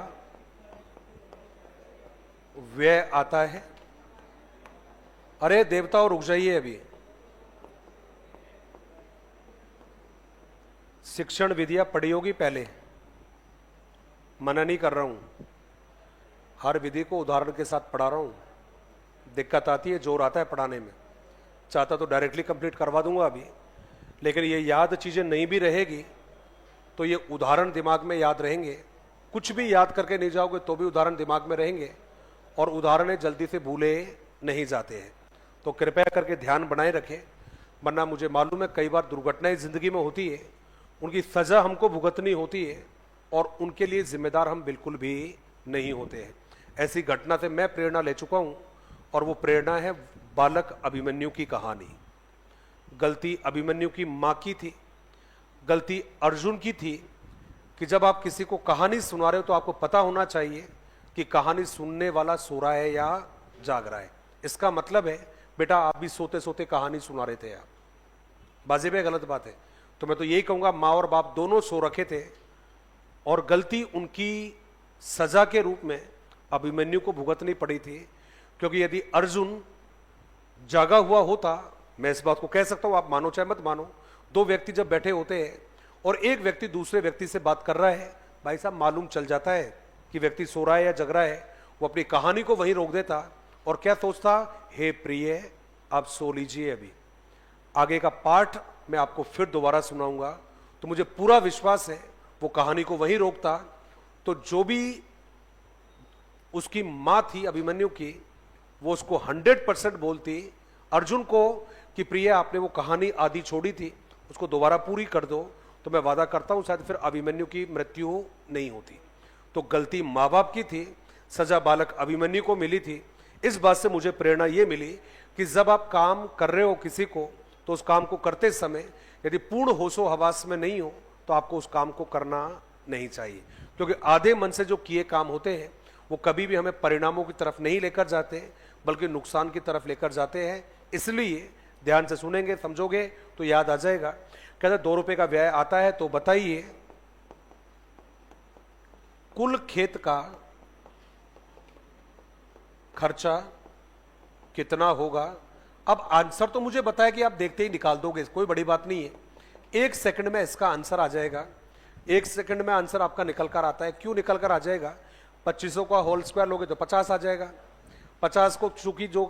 व्यय आता है। अरे देवताओं रुक जाइए, अभी शिक्षण विधियां पढ़ी होगी पहले, मना नहीं कर रहा हूं, हर विधि को उदाहरण के साथ पढ़ा रहा हूं। दिक्कत आती है, जोर आता है पढ़ाने में, चाहता तो डायरेक्टली कंप्लीट करवा दूंगा अभी, लेकिन ये याद चीजें नहीं भी रहेगी तो ये उदाहरण दिमाग में याद रहेंगे। कुछ भी याद करके नहीं जाओगे तो भी उदाहरण दिमाग में रहेंगे, और उदाहरण जल्दी से भूले नहीं जाते हैं। तो कृपया करके ध्यान बनाए रखें। वरना मुझे मालूम है कई बार दुर्घटनाएं जिंदगी में होती है, उनकी सजा हमको भुगतनी होती है और उनके लिए जिम्मेदार हम बिल्कुल भी नहीं होते हैं। ऐसी घटना से मैं प्रेरणा ले चुका हूं और वो प्रेरणा है बालक अभिमन्यु की कहानी। गलती अभिमन्यु की मां की थी, गलती अर्जुन की थी कि जब आप किसी को कहानी सुना रहे हो तो आपको पता होना चाहिए कि कहानी सुनने वाला सो रहा है या जाग रहा है। इसका मतलब है बेटा आप भी सोते सोते कहानी सुना रहे थे, आप बाजिब है, गलत बात है। तो मैं तो यही कहूंगा माँ और बाप दोनों सो रखे थे और गलती उनकी सजा के रूप में अभिमन्यु को भुगतनी पड़ी थी, क्योंकि यदि अर्जुन जागा हुआ होता, मैं इस बात को कह सकता हूं, आप मानो चाहे मत मानो, दो व्यक्ति जब बैठे होते हैं और एक व्यक्ति दूसरे व्यक्ति से बात कर रहा है, भाई साहब मालूम चल जाता है कि व्यक्ति सो रहा है या जग रहा है। वो अपनी कहानी को वहीं रोक देता और क्या सोचता, हे प्रिय आप सो लीजिए, अभी आगे का पार्ट मैं आपको फिर दोबारा सुनाऊंगा। तो मुझे पूरा विश्वास है वो कहानी को वहीं रोकता। तो जो भी उसकी मां थी अभिमन्यु की, वो उसको 100% बोलती अर्जुन को कि प्रिय आपने वो कहानी आधी छोड़ी थी, उसको दोबारा पूरी कर दो, तो मैं वादा करता हूं शायद फिर अभिमन्यु की मृत्यु नहीं होती। तो गलती माँ बाप की थी, सजा बालक अभिमन्यु को मिली थी। इस बात से मुझे प्रेरणा ये मिली कि जब आप काम कर रहे हो किसी को, तो उस काम को करते समय यदि पूर्ण होशो हवास में नहीं हो तो आपको उस काम को करना नहीं चाहिए, क्योंकि आधे मन से जो किए काम होते हैं वो कभी भी हमें परिणामों की तरफ नहीं लेकर जाते, बल्कि नुकसान की तरफ लेकर जाते हैं। इसलिए ध्यान से सुनेंगे, समझोगे तो याद आ जाएगा। कहते 2 रुपए का व्यय आता है तो बताइए कुल खेत का खर्चा कितना होगा। अब आंसर तो मुझे बताया कि आप देखते ही निकाल दोगे, कोई बड़ी बात नहीं है, 1 सेकंड में इसका आंसर आ जाएगा। 1 सेकंड में आंसर आपका निकल कर आता है। क्यों निकल कर आ जाएगा? 2500 का होल स्क्वायर लोगे तो 50 आ जाएगा। 50 को चूंकि जो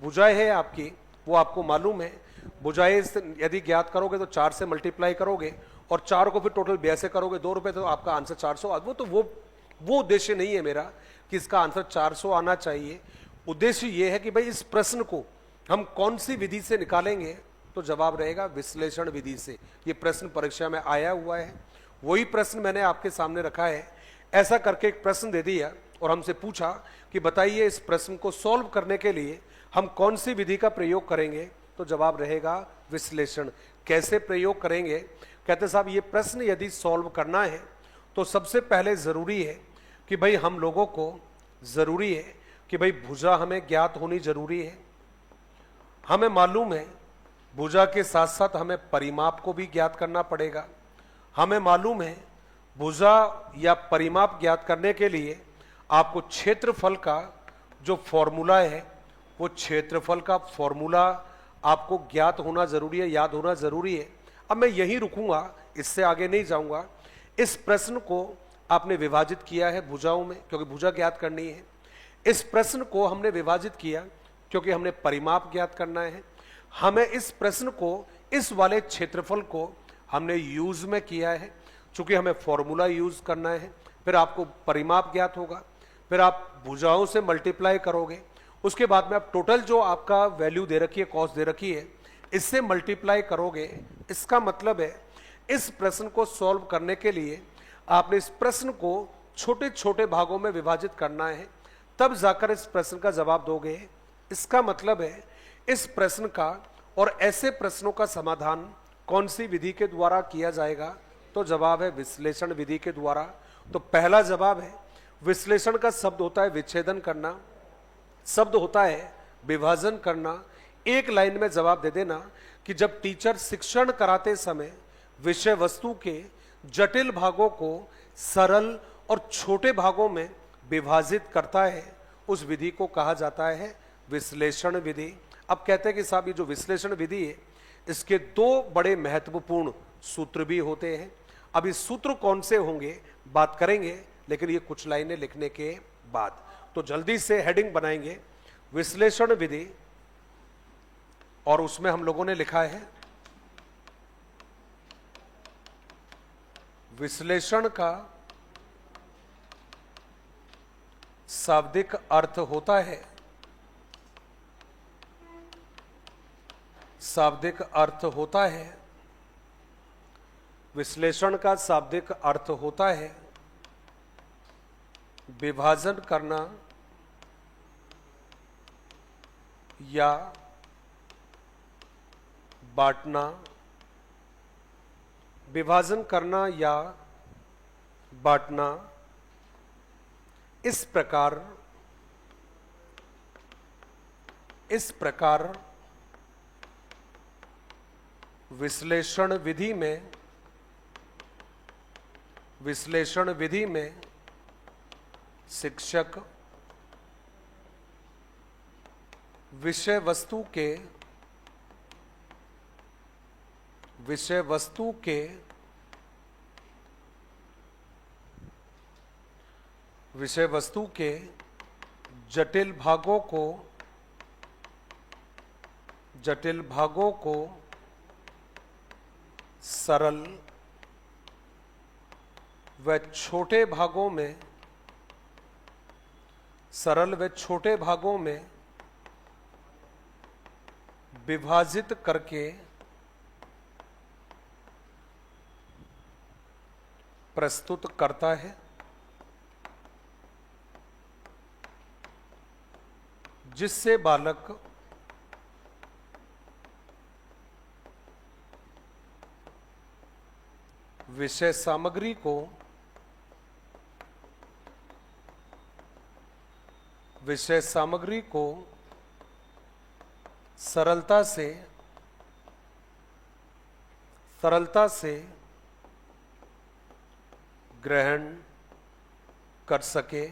भुजाएं है आपकी वो आपको मालूम है, भुजाएं यदि ज्ञात करोगे तो 4 से मल्टीप्लाई करोगे और 4 को फिर टोटल 2 से करोगे, 2 रुपए, तो आपका आंसर 400। वो उद्देश्य नहीं है मेरा कि इसका आंसर 400 आना चाहिए। उद्देश्य ये है कि भाई इस प्रश्न को हम कौन सी विधि से निकालेंगे, तो जवाब रहेगा विश्लेषण विधि से। ये प्रश्न परीक्षा में आया हुआ है, वही प्रश्न मैंने आपके सामने रखा है। ऐसा करके एक प्रश्न दे दिया और हमसे पूछा कि बताइए इस प्रश्न को सॉल्व करने के लिए हम कौन सी विधि का प्रयोग करेंगे, तो जवाब रहेगा विश्लेषण। कैसे प्रयोग करेंगे? कहते साहब ये प्रश्न यदि सॉल्व करना है तो सबसे पहले जरूरी है कि भाई हम लोगों को जरूरी है कि भाई भुजा हमें ज्ञात होनी जरूरी है। हमें मालूम है भुजा के साथ साथ हमें परिमाप को भी ज्ञात करना पड़ेगा। हमें मालूम है भुजा या परिमाप ज्ञात करने के लिए आपको क्षेत्रफल का जो फॉर्मूला है, वो क्षेत्रफल का फॉर्मूला आपको ज्ञात होना जरूरी है, याद होना जरूरी है। अब मैं यहीं रुकूंगा, इससे आगे नहीं जाऊंगा। इस प्रश्न को आपने विभाजित किया है भुजाओं में, क्योंकि भुजा ज्ञात करनी है। इस प्रश्न को हमने विभाजित किया क्योंकि हमने परिमाप ज्ञात करना है। हमें इस प्रश्न को, इस वाले क्षेत्रफल को हमने यूज में किया है, चूंकि हमें फॉर्मूला यूज करना है। फिर आपको परिमाप ज्ञात होगा, फिर आप भुजाओं से मल्टीप्लाई करोगे, उसके बाद में आप टोटल जो आपका वैल्यू दे रखी है, कॉस्ट दे रखी है, इससे मल्टीप्लाई करोगे। इसका मतलब है इस प्रश्न को सॉल्व करने के लिए आपने इस प्रश्न को छोटे छोटे भागों में विभाजित करना है, तब जाकर इस प्रश्न का जवाब दोगे। इसका मतलब है इस प्रश्न का और ऐसे प्रश्नों का समाधान कौन सी विधि के द्वारा किया जाएगा, तो जवाब है विश्लेषण विधि के द्वारा। तो पहला जवाब है विश्लेषण का शब्द होता है विच्छेदन करना, शब्द होता है विभाजन करना। एक लाइन में जवाब दे देना कि जब टीचर शिक्षण कराते समय विषय वस्तु के जटिल भागों को सरल और छोटे भागों में विभाजित करता है, उस विधि को कहा जाता है विश्लेषण विधि। अब कहते हैं कि साहब ये जो विश्लेषण विधि है इसके 2 बड़े महत्वपूर्ण सूत्र भी होते हैं। अब इस सूत्र कौन से होंगे बात करेंगे, लेकिन ये कुछ लाइनें लिखने के बाद। तो जल्दी से हेडिंग बनाएंगे विश्लेषण विधि, और उसमें हम लोगों ने लिखा है विश्लेषण का शाब्दिक अर्थ होता है शाब्दिक अर्थ होता है, विश्लेषण का शाब्दिक अर्थ होता है विभाजन करना या बांटना, विभाजन करना या बांटना। इस प्रकार विश्लेषण विधि में शिक्षक विषय वस्तु के जटिल भागों को सरल व छोटे भागों में विभाजित करके प्रस्तुत करता है, जिससे बालक विषय सामग्री को सरलता से ग्रहण कर सके।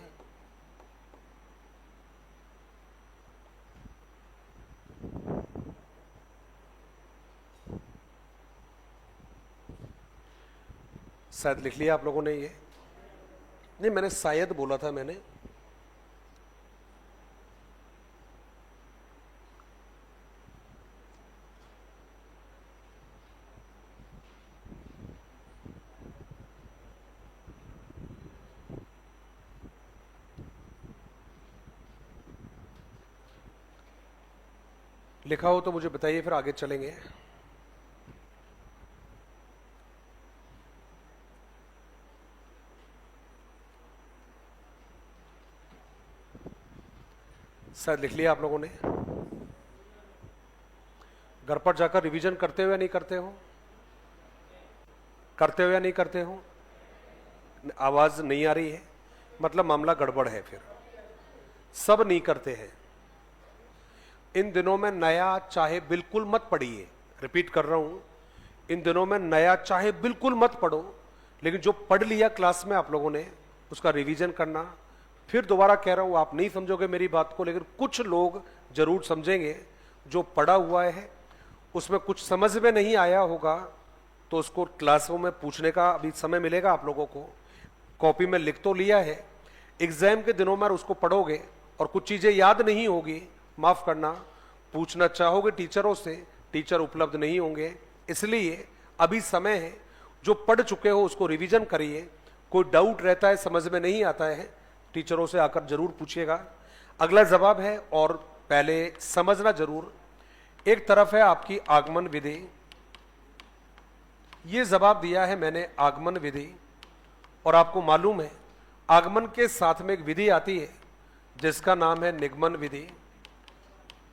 शायद लिख लिया आप लोगों ने ये? नहीं, मैंने शायद बोला था। मैंने लिखा हो तो मुझे बताइए, फिर आगे चलेंगे। शायद लिख लिया आप लोगों ने। घर पर जाकर रिवीजन करते हो या नहीं करते हो? करते हो या नहीं करते हो? आवाज नहीं आ रही है, मतलब मामला गड़बड़ है। फिर सब नहीं करते हैं। इन दिनों में नया चाहे बिल्कुल मत पढ़िए, रिपीट कर रहा हूं, इन दिनों में नया चाहे बिल्कुल मत पढ़ो, लेकिन जो पढ़ लिया क्लास में आप लोगों ने उसका रिवीजन करना। फिर दोबारा कह रहा हूं, आप नहीं समझोगे मेरी बात को, लेकिन कुछ लोग जरूर समझेंगे। जो पढ़ा हुआ है उसमें कुछ समझ में नहीं आया होगा तो उसको क्लासों में पूछने का अभी समय मिलेगा आप लोगों को। कॉपी में लिख तो लिया है, एग्जाम के दिनों में उसको पढ़ोगे और कुछ चीजें याद नहीं होगी, माफ करना, पूछना चाहोगे टीचरों से, टीचर उपलब्ध नहीं होंगे। इसलिए अभी समय है, जो पढ़ चुके हो उसको रिवीजन करिए। कोई डाउट रहता है, समझ में नहीं आता है, टीचरों से आकर जरूर पूछिएगा। अगला जवाब है, और पहले समझना जरूर। एक तरफ है आपकी आगमन विधि, ये जवाब दिया है मैंने आगमन विधि, और आपको मालूम है आगमन के साथ में एक विधि आती है जिसका नाम है निगमन विधि,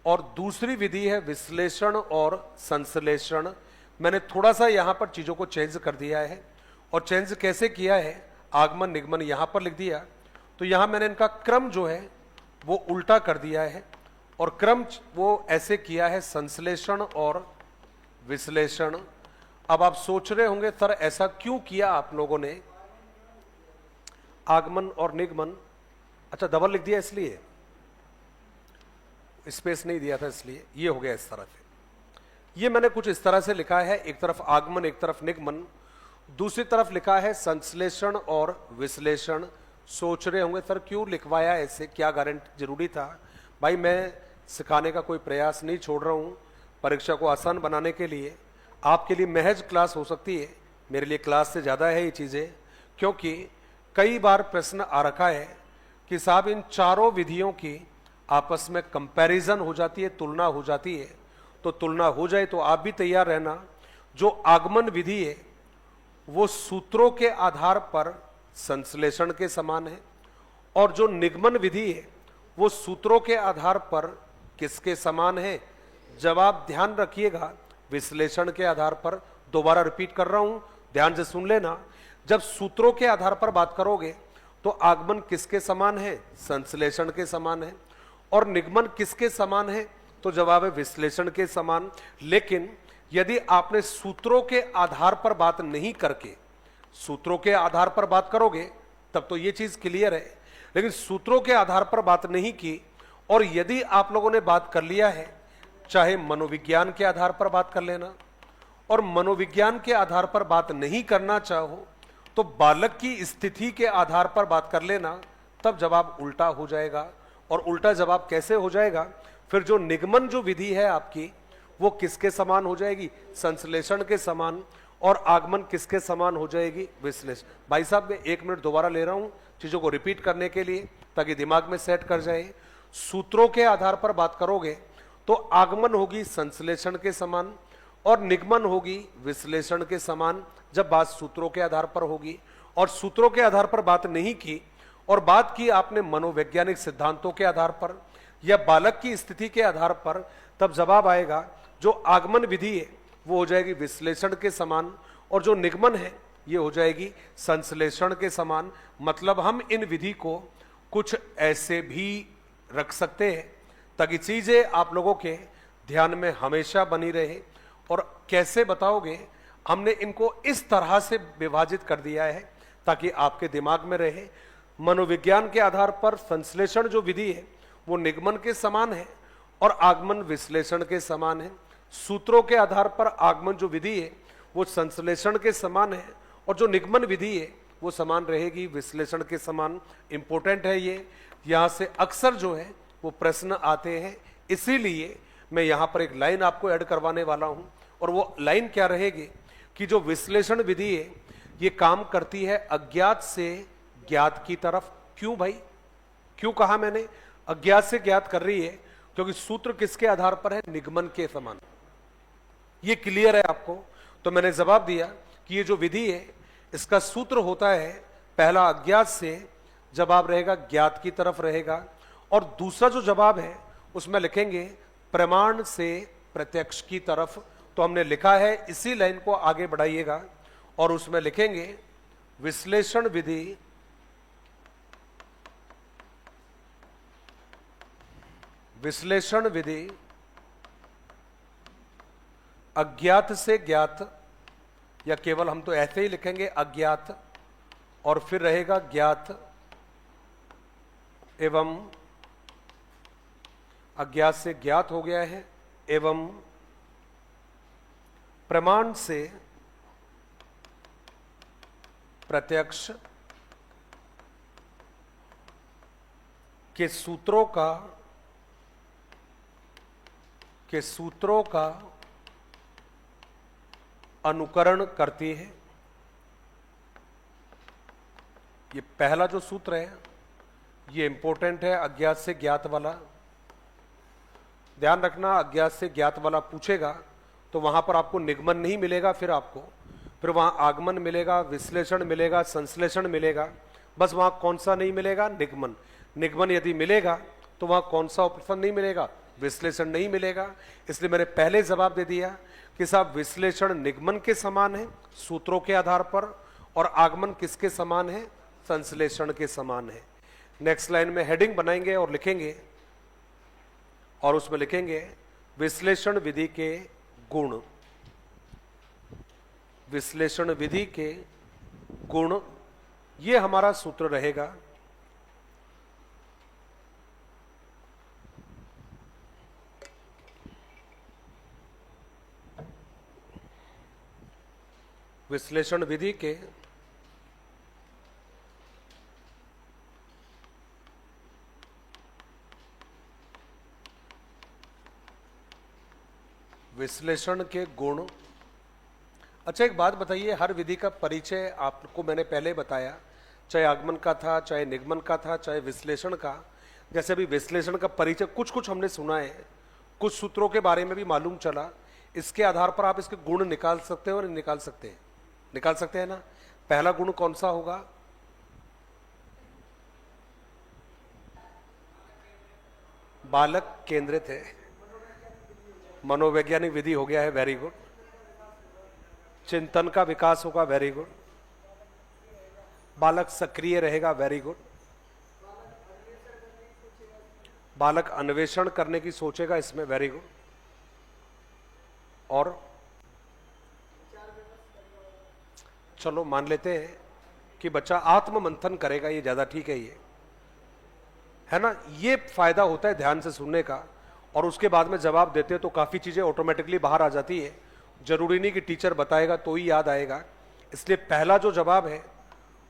और दूसरी विधि है विश्लेषण और संश्लेषण। मैंने थोड़ा सा यहां पर चीजों को चेंज कर दिया है, और चेंज कैसे किया है, आगमन निगमन यहां पर लिख दिया, तो यहां मैंने इनका क्रम जो है वो उल्टा कर दिया है, और क्रम वो ऐसे किया है संश्लेषण और विश्लेषण। अब आप सोच रहे होंगे सर ऐसा क्यों किया आप लोगों ने, आगमन और निगमन। अच्छा, डबल लिख दिया इसलिए, स्पेस नहीं दिया था इसलिए ये हो गया इस तरह से। ये मैंने कुछ इस तरह से लिखा है, एक तरफ आगमन एक तरफ निगमन, दूसरी तरफ लिखा है संश्लेषण और विश्लेषण। सोच रहे होंगे सर क्यों लिखवाया ऐसे, क्या गारंटी जरूरी था? भाई मैं सिखाने का कोई प्रयास नहीं छोड़ रहा हूं, परीक्षा को आसान बनाने के लिए। आपके लिए महज क्लास हो सकती है, मेरे लिए क्लास से ज्यादा है ये चीजें, क्योंकि कई बार प्रश्न आ रखा है कि साहब इन चारों विधियों की आपस में कंपैरिजन हो जाती है, तुलना हो जाती है, तो तुलना हो जाए तो आप भी तैयार रहना। जो आगमन विधि है वो सूत्रों के आधार पर संश्लेषण के समान है, और जो निगमन विधि है वो सूत्रों के आधार पर किसके समान है? जवाब ध्यान रखिएगा, विश्लेषण के आधार पर। दोबारा रिपीट कर रहा हूं, ध्यान से सुन लेना। जब सूत्रों के आधार पर बात करोगे तो आगमन किसके समान है? संश्लेषण के समान है। और निगमन किसके समान है? तो जवाब है विश्लेषण के समान। लेकिन यदि आपने सूत्रों के आधार पर बात नहीं करके सूत्रों के आधार पर बात करोगे तब तो यह चीज क्लियर है, लेकिन सूत्रों के आधार पर बात नहीं की, और यदि आप लोगों ने बात कर लिया है, चाहे मनोविज्ञान के आधार पर बात कर लेना, और मनोविज्ञान के आधार पर बात नहीं करना चाहो तो बालक की स्थिति के आधार पर बात कर लेना, तब जवाब उल्टा हो जाएगा। और उल्टा जवाब कैसे हो जाएगा? फिर जो निगमन जो विधि है आपकी वो किसके समान हो जाएगी? संश्लेषण के समान। और आगमन किसके समान हो जाएगी? विश्लेषण। भाई साहब मैं 1 मिनट दोबारा ले रहा हूं चीजों को रिपीट करने के लिए, ताकि दिमाग में सेट कर जाए। सूत्रों के आधार पर बात करोगे तो आगमन होगी संश्लेषण के समान और निगमन होगी विश्लेषण के समान, जब बात सूत्रों के आधार पर होगी। और सूत्रों के आधार पर बात नहीं की और बात की आपने मनोवैज्ञानिक सिद्धांतों के आधार पर या बालक की स्थिति के आधार पर, तब जवाब आएगा जो आगमन विधि है वो हो जाएगी विश्लेषण के समान, और जो निगमन है ये हो जाएगी संश्लेषण के समान। मतलब हम इन विधि को कुछ ऐसे भी रख सकते हैं ताकि चीजें आप लोगों के ध्यान में हमेशा बनी रहे। और कैसे बताओगे? हमने इनको इस तरह से विभाजित कर दिया है ताकि आपके दिमाग में रहे। मनोविज्ञान के आधार पर संश्लेषण जो विधि है वो निगमन के समान है और आगमन विश्लेषण के समान है। सूत्रों के आधार पर आगमन जो विधि है वो संश्लेषण के समान है, और जो निगमन विधि है वो समान रहेगी विश्लेषण के समान। इंपॉर्टेंट है ये, यहां से अक्सर जो है वो प्रश्न आते हैं, इसीलिए मैं यहां पर एक लाइन आपको ऐड करवाने वाला हूं। और वो लाइन क्या रहेगी कि जो विश्लेषण विधि है ये काम करती है अज्ञात से ज्ञात की तरफ। क्यों भाई? क्यों कहा मैंने अज्ञात से ज्ञात कर रही है? क्योंकि सूत्र किसके आधार पर है? निगमन के समान। ये क्लियर है आपको? तो मैंने जवाब दिया कि ये जो विधि है इसका सूत्र होता है पहला अज्ञात से, जवाब रहेगा ज्ञात की तरफ रहेगा। और दूसरा जो जवाब है उसमें लिखेंगे प्रमाण से प्रत्यक्ष की तरफ। तो हमने लिखा है, इसी लाइन को आगे बढ़ाइएगा और उसमें लिखेंगे विश्लेषण विधि अज्ञात से ज्ञात, या केवल हम तो ऐसे ही लिखेंगे अज्ञात, और फिर रहेगा ज्ञात एवं अज्ञात से ज्ञात हो गया है, एवं प्रमाण से प्रत्यक्ष के सूत्रों का अनुकरण करती है। ये पहला जो सूत्र है ये इंपॉर्टेंट है, अज्ञात से ज्ञात वाला। ध्यान रखना, अज्ञात से ज्ञात वाला पूछेगा तो वहां पर आपको निगमन नहीं मिलेगा, फिर वहां आगमन मिलेगा, विश्लेषण मिलेगा, संश्लेषण मिलेगा, बस वहां कौन सा नहीं मिलेगा? निगमन। निगमन यदि मिलेगा तो वहां कौन सा ऑप्शन नहीं मिलेगा? विश्लेषण नहीं मिलेगा। इसलिए मैंने पहले जवाब दे दिया कि साहब विश्लेषण निगमन के समान है सूत्रों के आधार पर, और आगमन किसके समान है? संश्लेषण के समान है। नेक्स्ट लाइन में हेडिंग बनाएंगे और लिखेंगे, और उसमें लिखेंगे विश्लेषण विधि के गुण। विश्लेषण विधि के गुण, ये हमारा सूत्र रहेगा। विश्लेषण विधि के गुण। अच्छा एक बात बताइए, हर विधि का परिचय आपको मैंने पहले बताया, चाहे आगमन का था, चाहे निगमन का था, चाहे विश्लेषण का। जैसे अभी विश्लेषण का परिचय कुछ कुछ हमने सुना है, कुछ सूत्रों के बारे में भी मालूम चला, इसके आधार पर आप इसके गुण निकाल सकते हैं और निकाल सकते हैं, निकाल सकते हैं ना। पहला गुण कौन सा होगा? बालक केंद्रित है, मनोवैज्ञानिक विधि हो गया है, वेरी गुड। चिंतन का विकास होगा, वेरी गुड। बालक सक्रिय रहेगा, वेरी गुड। बालक अन्वेषण करने की सोचेगा, इसमें वेरी गुड। और चलो मान लेते हैं कि बच्चा आत्म मंथन करेगा, ये ज्यादा ठीक है, ये है ना। ये फायदा होता है ध्यान से सुनने का, और उसके बाद में जवाब देते हैं तो काफी चीजें ऑटोमेटिकली बाहर आ जाती है। जरूरी नहीं कि टीचर बताएगा तो ही याद आएगा। इसलिए पहला जो जवाब है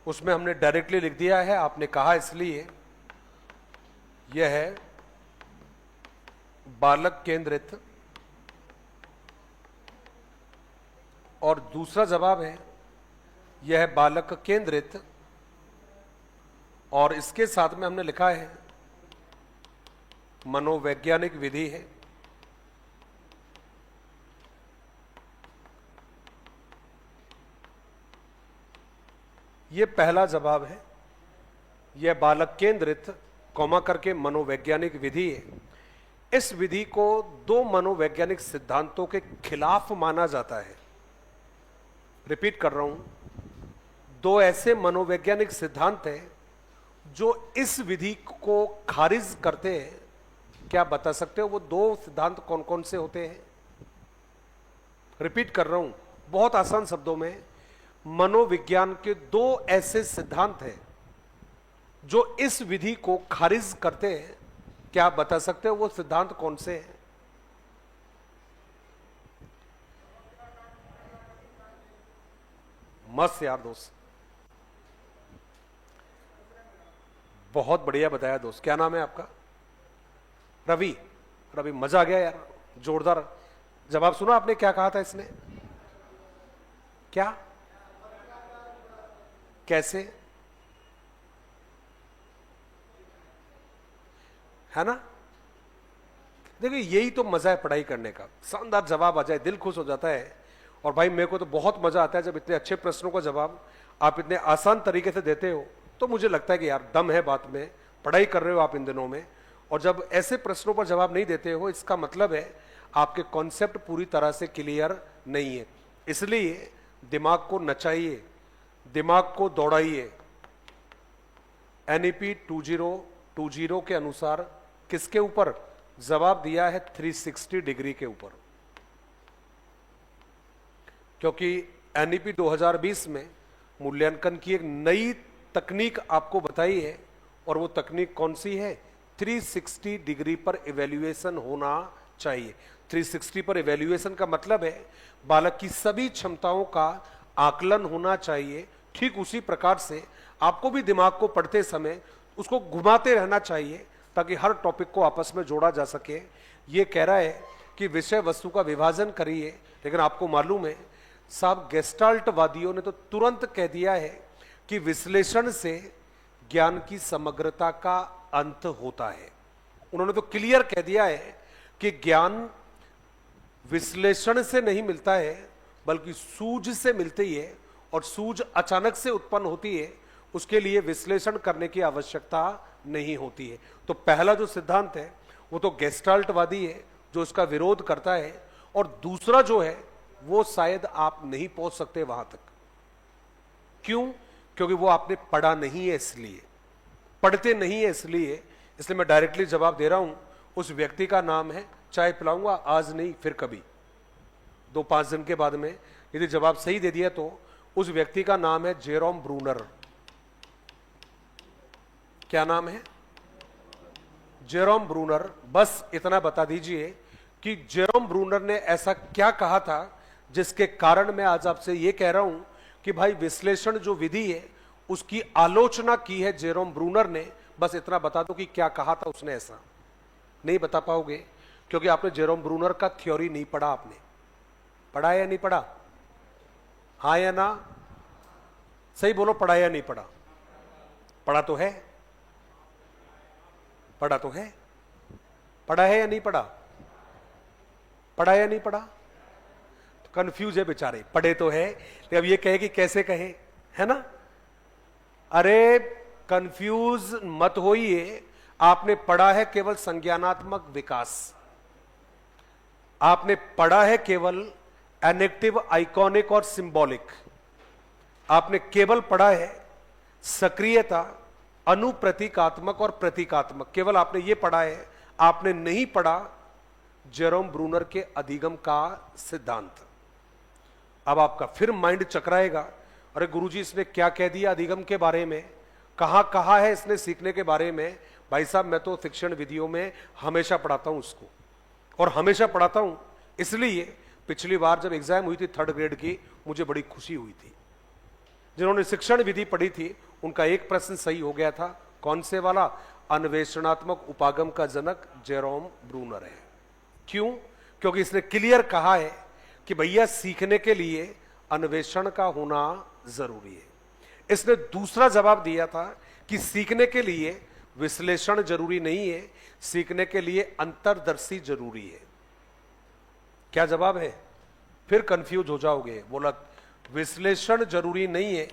उसमें हमने डायरेक्टली लिख दिया है, आपने कहा, इसलिए यह है बालक केंद्रित। और दूसरा जवाब है यह है बालक केंद्रित, और इसके साथ में हमने लिखा है मनोवैज्ञानिक विधि है। यह पहला जवाब है, यह बालक केंद्रित कॉमा करके मनोवैज्ञानिक विधि है। इस विधि को दो मनोवैज्ञानिक सिद्धांतों के खिलाफ माना जाता है। रिपीट कर रहा हूं, दो ऐसे मनोवैज्ञानिक सिद्धांत हैं जो इस विधि को खारिज करते हैं। क्या बता सकते हो वो दो सिद्धांत कौन कौन से होते हैं? रिपीट कर रहा हूं बहुत आसान शब्दों में, मनोविज्ञान के दो ऐसे सिद्धांत हैं जो इस विधि को खारिज करते हैं। क्या आप बता सकते हो वो सिद्धांत कौन से हैं? मस्त यार दोस्त, बहुत बढ़िया बताया दोस्त। क्या नाम है आपका? रवि। रवि, मजा आ गया यार, जोरदार जवाब। सुना आपने क्या कहा था इसने? क्या? कैसे? है ना? देखिए यही तो मजा है पढ़ाई करने का, शानदार जवाब आ जाए, दिल खुश हो जाता है। और भाई मेरे को तो बहुत मजा आता है जब इतने अच्छे प्रश्नों का जवाब आप इतने आसान तरीके से देते हो। तो मुझे लगता है कि यार दम है बात में, पढ़ाई कर रहे हो आप इन दिनों में। और जब ऐसे प्रश्नों पर जवाब नहीं देते हो, इसका मतलब है आपके कॉन्सेप्ट पूरी तरह से क्लियर नहीं है। इसलिए दिमाग को नचाइए, दिमाग को दौड़ाइए। NEP 2020 के अनुसार किसके ऊपर जवाब दिया है? 360 डिग्री के ऊपर। क्योंकि NEP 2020 में मूल्यांकन की एक नई तकनीक आपको बताई है, और वो तकनीक कौन सी है? 360 डिग्री पर इवैल्यूएशन होना चाहिए। 360 पर इवैल्यूएशन का मतलब है बालक की सभी क्षमताओं का आकलन होना चाहिए। ठीक उसी प्रकार से आपको भी दिमाग को पढ़ते समय उसको घुमाते रहना चाहिए ताकि हर टॉपिक को आपस में जोड़ा जा सके। ये कह रहा है कि विषय वस्तु का विभाजन करिए, लेकिन आपको मालूम है साहब गेस्टाल्ट वादियों ने तो तुरंत कह दिया है कि विश्लेषण से ज्ञान की समग्रता का अंत होता है। उन्होंने तो क्लियर कह दिया है कि ज्ञान विश्लेषण से नहीं मिलता है बल्कि सूझ से मिलती है, और सूझ अचानक से उत्पन्न होती है, उसके लिए विश्लेषण करने की आवश्यकता नहीं होती है। तो पहला जो सिद्धांत है वो तो गेस्टाल्टवादी है जो इसका विरोध करता है, और दूसरा जो है वो शायद आप नहीं पहुंच सकते वहां तक। क्यों? क्योंकि वो आपने पढ़ा नहीं है, इसलिए पढ़ते नहीं है, इसलिए मैं डायरेक्टली जवाब दे रहा हूं। उस व्यक्ति का नाम है, चाय पिलाऊंगा, आज नहीं फिर कभी, 2-5 दिन के बाद में यदि जवाब सही दे दिया तो उस व्यक्ति का नाम है जेरोम ब्रूनर। क्या नाम है? Jerome Bruner. बस इतना बता दीजिए कि जेरोम ब्रूनर ने ऐसा क्या कहा था जिसके कारण मैं आज आपसे यह कह रहा हूं कि भाई विश्लेषण जो विधि है उसकी आलोचना की है जेरोम ब्रूनर ने। बस इतना बता दो कि क्या कहा था उसने। ऐसा नहीं बता पाओगे क्योंकि आपने जेरोम ब्रूनर का थ्योरी नहीं पढ़ा। आपने पढ़ा या नहीं पढ़ा? हाँ या ना? सही बोलो, पढ़ा या नहीं पढ़ा? पढ़ा तो है, पढ़ा तो है, पढ़ा है या नहीं पढ़ा? पढ़ा या नहीं पढ़ा? तो कंफ्यूज है बेचारे, पढ़े तो है लेकिन अब ये कहे कि कैसे कहे, है ना? अरे कंफ्यूज मत होइए, आपने पढ़ा है केवल संज्ञानात्मक विकास, आपने पढ़ा है केवल एनेक्टिव, आइकॉनिक और सिंबॉलिक, आपने केवल पढ़ा है सक्रियता, अनुप्रतीकात्मक और प्रतीकात्मक, केवल आपने ये पढ़ा है। आपने नहीं पढ़ा जेरोम ब्रूनर के अधिगम का सिद्धांत। अब आपका फिर माइंड चकराएगा, अरे गुरुजी इसने क्या कह दिया अधिगम के बारे में, कहां कहा है इसने सीखने के बारे में। भाई साहब मैं तो शिक्षण विधियों में हमेशा पढ़ाता हूं उसको, और हमेशा पढ़ाता हूं इसलिए पिछली बार जब एग्जाम हुई थी 3rd ग्रेड की, मुझे बड़ी खुशी हुई थी। जिन्होंने शिक्षण विधि पढ़ी थी उनका एक प्रश्न सही हो गया था। कौन से वाला? अन्वेषणात्मक उपागम का जनक जेरोम ब्रूनर है। क्यों? क्योंकि इसने क्लियर कहा है कि भैया सीखने के लिए अन्वेषण का होना जरूरी है। इसने दूसरा जवाब दिया था कि सीखने के लिए विश्लेषण जरूरी नहीं है, सीखने के लिए अंतर्दर्शी जरूरी है। क्या जवाब है? फिर कंफ्यूज हो जाओगे। बोला विश्लेषण जरूरी नहीं है,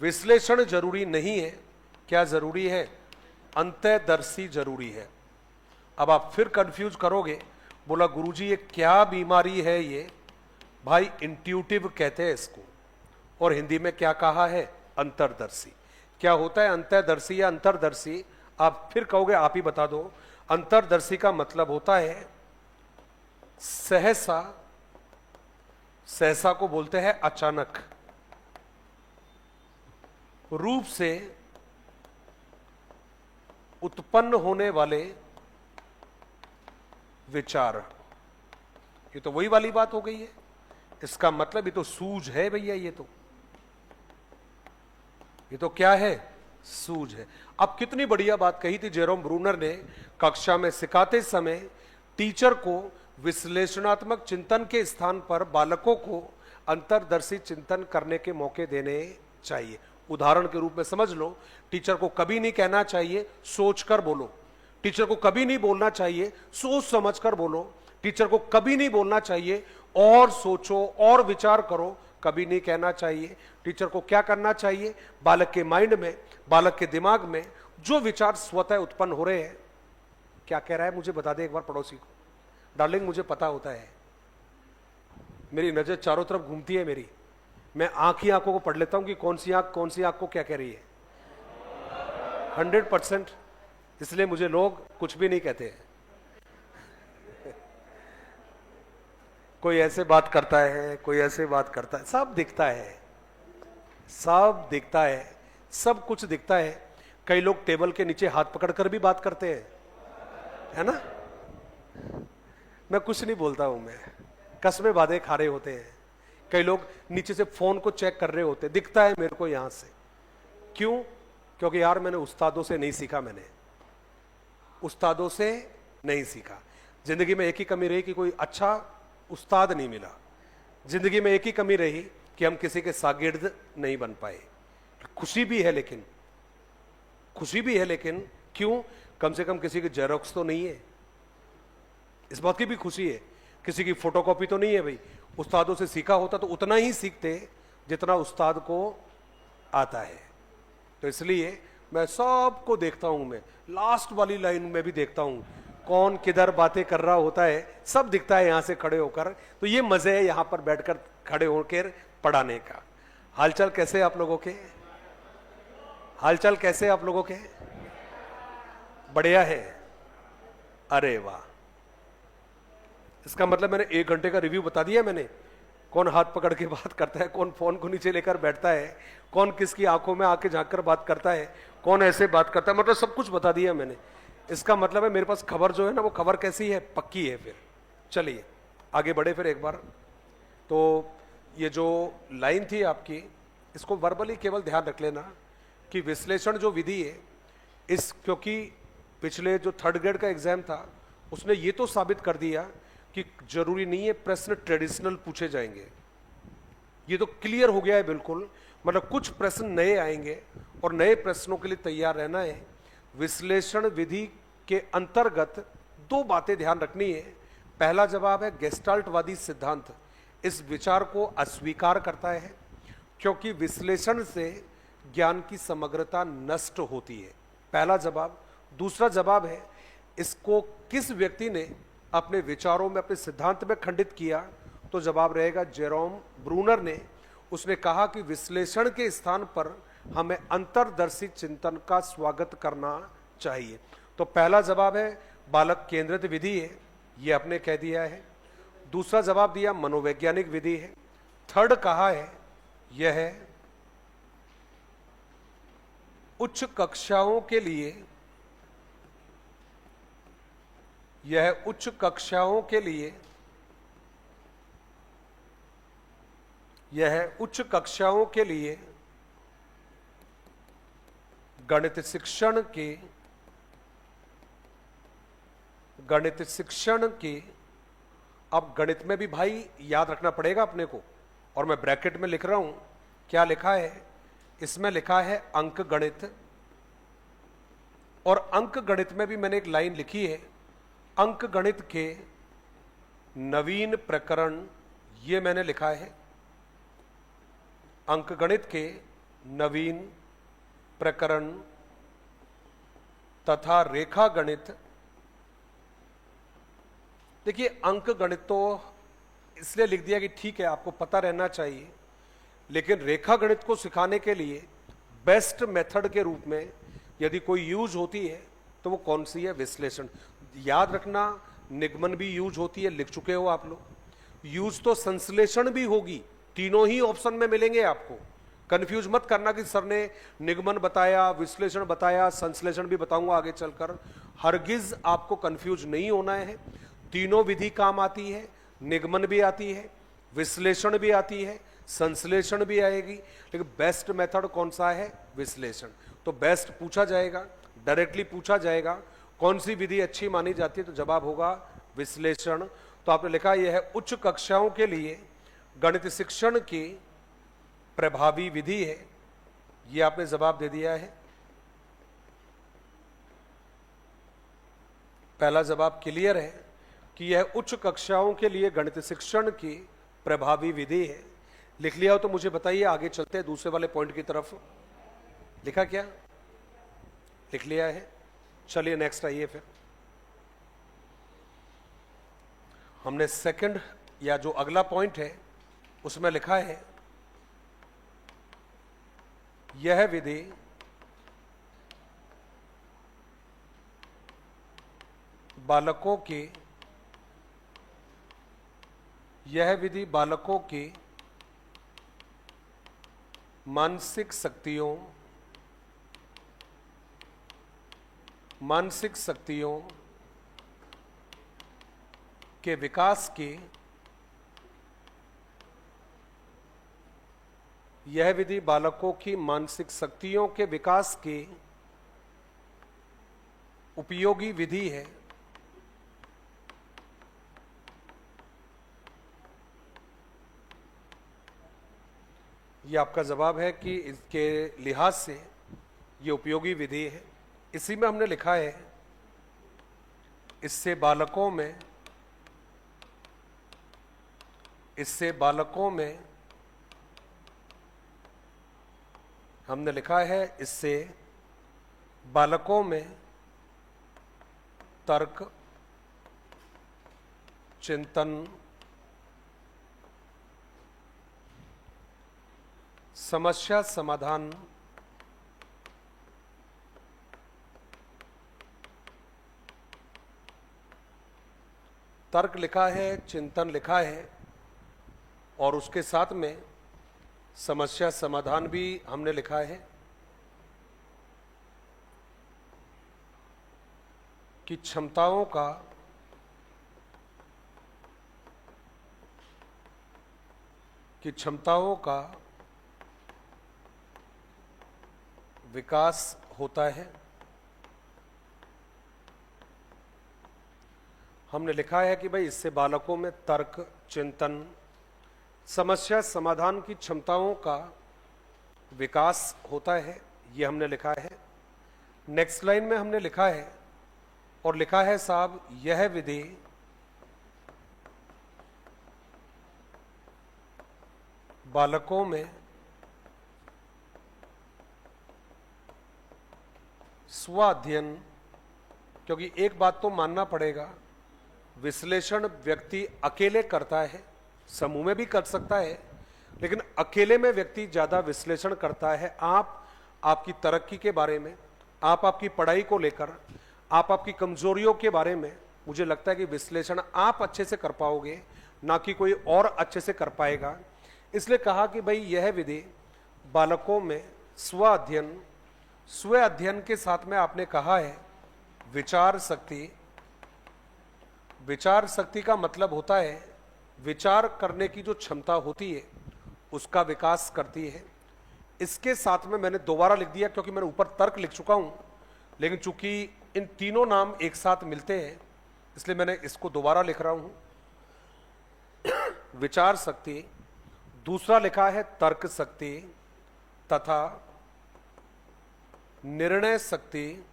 विश्लेषण जरूरी नहीं है, क्या जरूरी है? अंतर्दर्शी जरूरी है। अब आप फिर कंफ्यूज करोगे, बोला गुरुजी ये क्या बीमारी है ये? भाई इंट्यूटिव कहते हैं इसको, और हिंदी में क्या कहा है? अंतर्दर्शी। क्या होता है अंतर्दर्शी या अंतर्दर्शी? आप फिर कहोगे आप ही बता दो। अंतर्दर्शी का मतलब होता है सहसा, सहसा को बोलते हैं अचानक रूप से उत्पन्न होने वाले विचार। ये तो वही वाली बात हो गई है। इसका मतलब ये तो सूझ है भैया, ये तो क्या है? सूझ है। अब कितनी बढ़िया बात कही थी जेरोम ब्रूनर ने कक्षा में सिखाते समय, टीचर को विश्लेषणात्मक चिंतन के स्थान पर बालकों को अंतर्दर्शी चिंतन करने के मौके देने चाहिए। उदाहरण के रूप में समझ लो, टीचर को कभी नहीं कहना चाहिए सोचकर बोलो, टीचर को कभी नहीं बोलना चाहिए सोच समझकर बोलो, टीचर को कभी नहीं बोलना चाहिए और सोचो और विचार करो, कभी नहीं कहना चाहिए। टीचर को क्या करना चाहिए? बालक के माइंड में, बालक के दिमाग में जो विचार स्वतः उत्पन्न हो रहे हैं, क्या कह रहा है मुझे बता दे एक बार पड़ोसी को। डार्लिंग मुझे पता होता है, मेरी नजर चारों तरफ घूमती है मेरी, मैं आंख ही आंखों को पढ़ लेता हूं कि कौन सी आंख को क्या कह रही है। 100%। इसलिए मुझे लोग कुछ भी नहीं कहते हैं। कोई ऐसे बात करता है, कोई ऐसे बात करता है, सब दिखता है, सब दिखता है, सब कुछ दिखता है। कई लोग टेबल के नीचे हाथ पकड़कर भी बात करते हैं, है ना? मैं कुछ नहीं बोलता हूं, मैं कसमें बातें खा रहे होते हैं। कई लोग नीचे से फोन को चेक कर रहे होते, दिखता है मेरे को यहां से। क्यों? क्योंकि यार मैंने उस्तादों से नहीं सीखा, मैंने उस्तादों से नहीं सीखा। जिंदगी में एक ही कमी रही कि कोई अच्छा उस्ताद नहीं मिला। जिंदगी में एक ही कमी रही कि हम किसी के शागिर्द नहीं बन पाए। खुशी भी है लेकिन, खुशी भी है लेकिन क्यों? कम से कम किसी की जेरोक्स तो नहीं है, इस बात की भी खुशी है। किसी की फोटोकॉपी तो नहीं है भाई। उस्तादों से सीखा होता तो उतना ही सीखते जितना उस्ताद को आता है। तो इसलिए मैं सबको देखता हूं, मैं लास्ट वाली लाइन में भी देखता हूं कौन किधर बातें कर रहा होता है, सब दिखता है यहां से खड़े होकर। तो ये मजे है यहां पर बैठकर खड़े होकर पढ़ाने का। हालचाल कैसे आप लोगों के? हालचाल कैसे आप लोगों के? बढ़िया है, अरे वाह। इसका मतलब मैंने 1 घंटे का रिव्यू बता दिया मैंने। कौन हाथ पकड़ के बात करता है, कौन फोन को नीचे लेकर बैठता है, कौन किसकी आंखों में आके झांक कर बात करता है, कौन ऐसे बात करता है, मतलब सब कुछ बता दिया मैंने। इसका मतलब है मेरे पास खबर जो है ना, वो खबर कैसी है? पक्की है। फिर चलिए आगे बढ़े फिर एक बार। तो ये जो लाइन थी आपकी, इसको वर्बली केवल ध्यान रख लेना कि विश्लेषण जो विधि है इस, क्योंकि पिछले जो 3rd ग्रेड का एग्जाम था उसने ये तो साबित कर दिया कि जरूरी नहीं है प्रश्न ट्रेडिशनल पूछे जाएंगे। ये तो क्लियर हो गया है बिल्कुल। मतलब कुछ प्रश्न नए आएंगे और नए प्रश्नों के लिए तैयार रहना है। विश्लेषण विधि के अंतर्गत 2 बातें ध्यान रखनी है। पहला जवाब है गेस्टाल्टवादी सिद्धांत इस विचार को अस्वीकार करता है क्योंकि विश्लेषण से ज्ञान की समग्रता नष्ट होती है। पहला जवाब। दूसरा जवाब है इसको किस व्यक्ति ने अपने विचारों में, अपने सिद्धांत में खंडित किया, तो जवाब रहेगा जेरोम ब्रूनर ने। उसने कहा कि विश्लेषण के स्थान पर हमें अंतर्दर्शी चिंतन का स्वागत करना चाहिए। तो पहला जवाब है बालक केंद्रित विधि है, यह आपने कह दिया है। दूसरा जवाब दिया मनोवैज्ञानिक विधि है। थर्ड कहा है यह है उच्च कक्षाओं के लिए, यह उच्च कक्षाओं के लिए, यह उच्च कक्षाओं के लिए गणित शिक्षण के, अब गणित में भी भाई याद रखना पड़ेगा अपने को, और मैं ब्रैकेट में लिख रहा हूं, क्या लिखा है इसमें? लिखा है अंक गणित, और अंक गणित में भी मैंने एक लाइन लिखी है, अंक गणित के नवीन प्रकरण, ये मैंने लिखा है अंक गणित के नवीन प्रकरण तथा रेखा गणित। देखिए अंक गणित तो इसलिए लिख दिया कि ठीक है आपको पता रहना चाहिए, लेकिन रेखा गणित को सिखाने के लिए बेस्ट मेथड के रूप में यदि कोई यूज होती है तो वो कौन सी है? विश्लेषण। याद रखना निगमन भी यूज होती है, लिख चुके हो आप लोग। यूज तो संश्लेषण भी होगी, तीनों ही ऑप्शन में मिलेंगे आपको। कंफ्यूज मत करना कि सर ने निगमन बताया, विश्लेषण बताया, संश्लेषण भी बताऊंगा आगे चलकर। हरगिज आपको कंफ्यूज नहीं होना है, तीनों विधि काम आती है, निगमन भी आती है, विश्लेषण भी आती है, संश्लेषण भी आएगी, लेकिन बेस्ट मेथड कौन सा है? विश्लेषण। तो बेस्ट पूछा जाएगा, डायरेक्टली पूछा जाएगा कौन सी विधि अच्छी मानी जाती है, तो जवाब होगा विश्लेषण। तो आपने लिखा यह है उच्च कक्षाओं के लिए गणित शिक्षण की प्रभावी विधि है, यह आपने जवाब दे दिया है। पहला जवाब क्लियर है कि यह उच्च कक्षाओं के लिए गणित शिक्षण की प्रभावी विधि है। लिख लिया हो तो मुझे बताइए, आगे चलते हैं दूसरे वाले पॉइंट की तरफ। लिखा क्या? लिख लिया है। चलिए नेक्स्ट आइए फिर। हमने सेकंड या जो अगला पॉइंट है उसमें लिखा है यह विधि बालकों की मानसिक शक्तियों के विकास की, यह विधि बालकों की मानसिक शक्तियों के विकास की उपयोगी विधि है। यह आपका जवाब है कि इसके लिहाज से यह उपयोगी विधि है। इसी में हमने लिखा है इससे बालकों में हमने लिखा है इससे बालकों में तर्क, चिंतन, समस्या समाधान, तर्क लिखा है, चिंतन लिखा है, और उसके साथ में समस्या समाधान भी हमने लिखा है कि क्षमताओं का विकास होता है। हमने लिखा है कि भाई इससे बालकों में तर्क, चिंतन, समस्या समाधान की क्षमताओं का विकास होता है, ये हमने लिखा है। नेक्स्ट लाइन में हमने लिखा है, और लिखा है साहब यह विधि बालकों में स्व अध्ययन, क्योंकि एक बात तो मानना पड़ेगा, विश्लेषण व्यक्ति अकेले करता है, समूह में भी कर सकता है, लेकिन अकेले में व्यक्ति ज्यादा विश्लेषण करता है। आप आपकी तरक्की के बारे में, आप आपकी पढ़ाई को लेकर, आप आपकी कमजोरियों के बारे में, मुझे लगता है कि विश्लेषण आप अच्छे से कर पाओगे, ना कि कोई और अच्छे से कर पाएगा। इसलिए कहा कि भाई यह विधि बालकों में स्व अध्ययन, स्व अध्ययन के साथ में आपने कहा है विचार शक्ति। विचार शक्ति का मतलब होता है विचार करने की जो क्षमता होती है उसका विकास करती है। इसके साथ में मैंने दोबारा लिख दिया क्योंकि मैंने ऊपर तर्क लिख चुका हूं, लेकिन चूंकि इन तीनों नाम एक साथ मिलते हैं इसलिए मैंने इसको दोबारा लिख रहा हूं। विचार शक्ति, दूसरा लिखा है तर्क शक्ति तथा निर्णय शक्ति।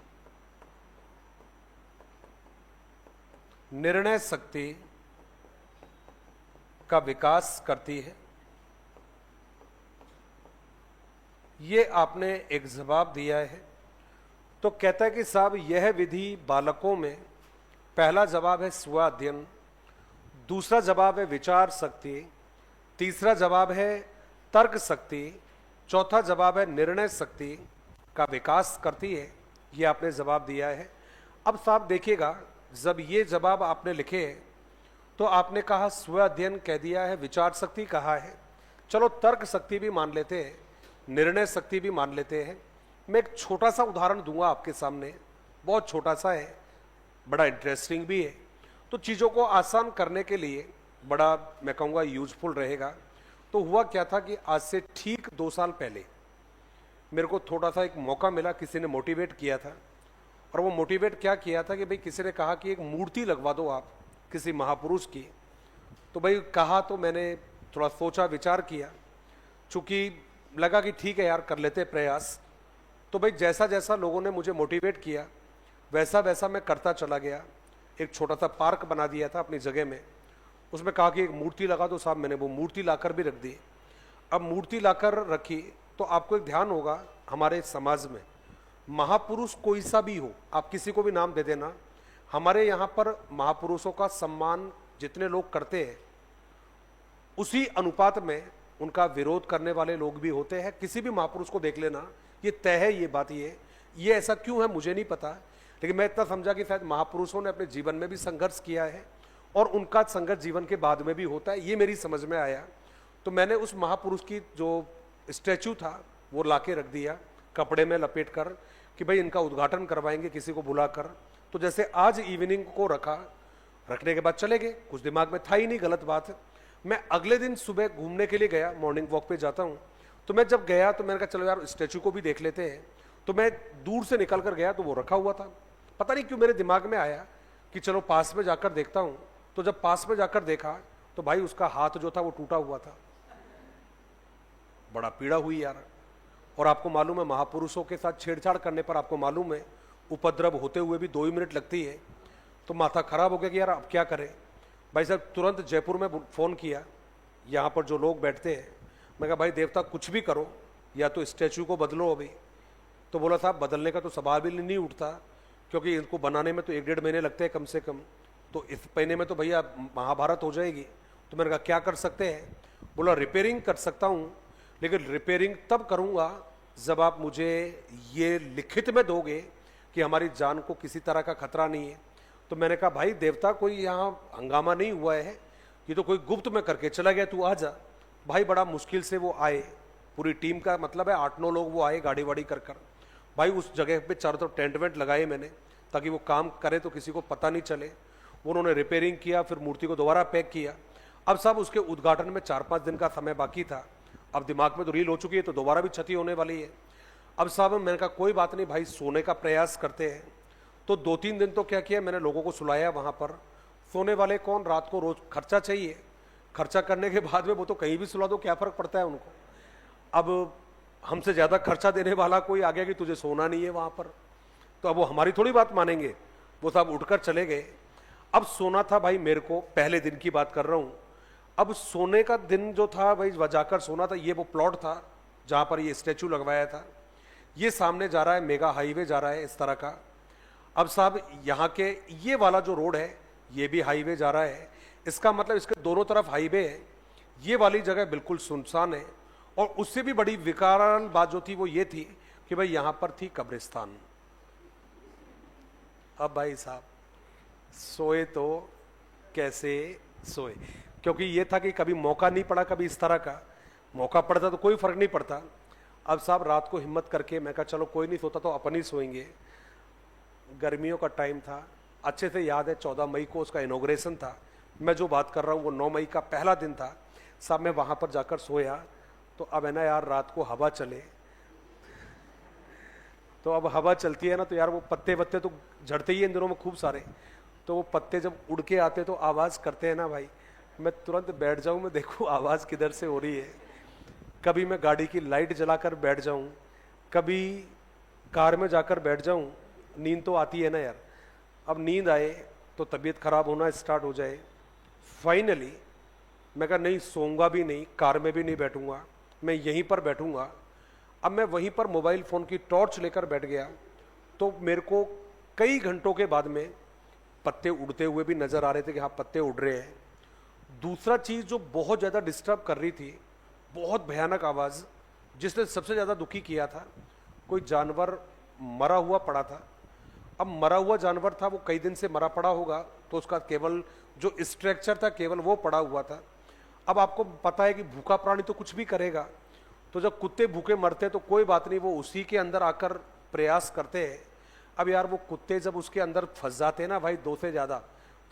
निर्णय शक्ति का विकास करती है। ये आपने एक जवाब दिया है। तो कहता है कि साहब यह विधि बालकों में, पहला जवाब है स्व अध्ययन, दूसरा जवाब है विचार शक्ति, तीसरा जवाब है तर्क शक्ति, चौथा जवाब है निर्णय शक्ति का विकास करती है। ये आपने जवाब दिया है। अब साहब देखिएगा, जब ये जवाब आपने लिखे तो आपने कहा स्व अध्ययन कह दिया है, विचार शक्ति कहा है, चलो तर्क शक्ति भी मान लेते हैं, निर्णय शक्ति भी मान लेते हैं। मैं एक छोटा सा उदाहरण दूंगा आपके सामने, बहुत छोटा सा है, बड़ा इंटरेस्टिंग भी है, तो चीज़ों को आसान करने के लिए बड़ा मैं कहूँगा यूजफुल रहेगा। तो हुआ क्या था कि आज से ठीक 2 साल पहले मेरे को थोड़ा सा एक मौका मिला, किसी ने मोटिवेट किया था। और वो मोटिवेट क्या किया था कि भाई किसी ने कहा कि एक मूर्ति लगवा दो आप किसी महापुरुष की। तो भाई कहा, तो मैंने थोड़ा सोचा विचार किया, चूँकि लगा कि ठीक है यार कर लेते प्रयास। तो भाई जैसा जैसा लोगों ने मुझे मोटिवेट किया वैसा वैसा मैं करता चला गया। एक छोटा सा पार्क बना दिया था अपनी जगह में, उसमें कहा कि एक मूर्ति लगा दो साहब, मैंने वो मूर्ति लाकर भी रख दी। अब मूर्ति लाकर रखी तो आपको एक ध्यान होगा, हमारे समाज में महापुरुष कोई सा भी हो, आप किसी को भी नाम दे देना, हमारे यहाँ पर महापुरुषों का सम्मान जितने लोग करते हैं उसी अनुपात में उनका विरोध करने वाले लोग भी होते हैं। किसी भी महापुरुष को देख लेना, ये तय है ये बात। ये ऐसा क्यों है मुझे नहीं पता, लेकिन मैं इतना समझा कि शायद महापुरुषों ने अपने जीवन में भी संघर्ष किया है और उनका संघर्ष जीवन के बाद में भी होता है, ये मेरी समझ में आया। तो मैंने उस महापुरुष की जो स्टैचू था वो लाके रख दिया कपड़े में लपेट कर कि भाई इनका उद्घाटन करवाएंगे किसी को बुलाकर। तो जैसे आज इवनिंग को रखा, रखने के बाद चले गए, कुछ दिमाग में था ही नहीं, गलत बात है। मैं अगले दिन सुबह घूमने के लिए गया, मॉर्निंग वॉक पे जाता हूँ, तो मैं जब गया तो मैंने कहा चलो यार स्टैचू को भी देख लेते हैं। तो मैं दूर से निकल कर गया तो वो रखा हुआ था। पता नहीं क्यों मेरे दिमाग में आया कि चलो पास में जाकर देखता हूँ। तो जब पास में जाकर देखा तो भाई उसका हाथ जो था वो टूटा हुआ था। बड़ा पीड़ा हुई यार। और आपको मालूम है महापुरुषों के साथ छेड़छाड़ करने पर आपको मालूम है उपद्रव होते हुए भी 2 ही मिनट लगती है। तो माथा खराब हो गया कि यार अब क्या करें। भाई साहब तुरंत जयपुर में फ़ोन किया, यहाँ पर जो लोग बैठते हैं, मैं कहा भाई देवता कुछ भी करो, या तो स्टैचू को बदलो अभी। तो बोला साहब बदलने का तो सवाल भी नहीं उठता, क्योंकि इनको बनाने में तो 1-1.5 महीने लगते हैं कम से कम, तो इस महीने में तो भैया महाभारत हो जाएगी। तो मैंने कहा क्या कर सकते हैं। बोला रिपेयरिंग कर सकता हूँ, लेकिन रिपेयरिंग तब करूँगा जब आप मुझे ये लिखित में दोगे कि हमारी जान को किसी तरह का खतरा नहीं है। तो मैंने कहा भाई देवता कोई यहाँ हंगामा नहीं हुआ है, ये तो कोई गुप्त में करके चला गया, तू आ जा। भाई बड़ा मुश्किल से वो आए, पूरी टीम का मतलब है 8-9 लोग वो आए गाड़ी वाड़ी कर कर। भाई उस जगह पे चारों तरफ टेंट वेंट लगाए मैंने, ताकि वो काम करे तो किसी को पता नहीं चले। उन्होंने रिपेयरिंग किया, फिर मूर्ति को दोबारा पैक किया। अब साहब उसके उद्घाटन में 4-5 दिन का समय बाकी था। अब दिमाग में तो रील हो चुकी है, तो दोबारा भी क्षति होने वाली है। अब साहब मैंने कहा कोई बात नहीं भाई, सोने का प्रयास करते हैं। तो 2-3 दिन तो क्या किया, मैंने लोगों को सुलाया वहाँ पर। सोने वाले कौन, रात को रोज खर्चा चाहिए, खर्चा करने के बाद में वो तो कहीं भी सुला दो, क्या फर्क पड़ता है उनको। अब हमसे ज़्यादा खर्चा देने वाला कोई आ गया कि तुझे सोना नहीं है वहाँ पर, तो अब वो हमारी थोड़ी बात मानेंगे। वो साहब उठकर चले गए। अब सोना था भाई मेरे को, पहले दिन की बात कर रहा हूँ। अब सोने का दिन जो था भाई जाकर सोना था, ये वो प्लॉट था जहां पर ये स्टैचू लगवाया था। ये सामने जा रहा है मेगा हाईवे जा रहा है इस तरह का। अब साहब यहाँ के ये वाला जो रोड है ये भी हाईवे जा रहा है, इसका मतलब इसके दोनों तरफ हाईवे है। ये वाली जगह बिल्कुल सुनसान है। और उससे भी बड़ी विकराल बात जो थी वो ये थी कि भाई यहां पर थी कब्रिस्तान। अब भाई साहब सोए तो कैसे सोए, क्योंकि ये था कि कभी मौका नहीं पड़ा, कभी इस तरह का मौका पड़ता तो कोई फर्क नहीं पड़ता। अब साहब रात को हिम्मत करके मैं कहा चलो कोई नहीं सोता तो अपन ही सोएंगे। गर्मियों का टाइम था, अच्छे से याद है 14 मई को उसका इनॉग्रेशन था। मैं जो बात कर रहा हूँ वो 9 मई का पहला दिन था। साहब मैं वहां पर जाकर सोया तो अब है ना यार रात को हवा चले, तो अब हवा चलती है ना तो यार वो पत्ते वत्ते तो झड़ते ही हैं इन दिनों में खूब सारे, तो वो पत्ते जब उड़ के आते तो आवाज करते हैं ना भाई, मैं तुरंत बैठ जाऊं, मैं देखूं आवाज किधर से हो रही है। कभी मैं गाड़ी की लाइट जलाकर बैठ जाऊं, कभी कार में जाकर बैठ जाऊं, नींद तो आती है ना यार। अब नींद आए तो तबीयत खराब होना स्टार्ट हो जाए। फाइनली मैं कहा नहीं सोऊंगा भी नहीं, कार में भी नहीं बैठूंगा, मैं यहीं पर बैठूंगा। अब मैं वहीं पर मोबाइल फोन की टॉर्च लेकर बैठ गया तो मेरे को कई घंटों के बाद में पत्ते उड़ते हुए भी नजर आ रहे थे कि हाँ पत्ते उड़ रहे हैं। दूसरा चीज जो बहुत ज्यादा डिस्टर्ब कर रही थी, बहुत भयानक आवाज जिसने सबसे ज्यादा दुखी किया था, कोई जानवर मरा हुआ पड़ा था। अब मरा हुआ जानवर था, वो कई दिन से मरा पड़ा होगा तो उसका केवल जो स्ट्रक्चर था केवल वो पड़ा हुआ था। अब आपको पता है कि भूखा प्राणी तो कुछ भी करेगा, तो जब कुत्ते भूखे मरते तो कोई बात नहीं, वो उसी के अंदर आकर प्रयास करते हैं। अब यार वो कुत्ते जब उसके अंदर फंस जाते हैं ना भाई 2 से ज्यादा,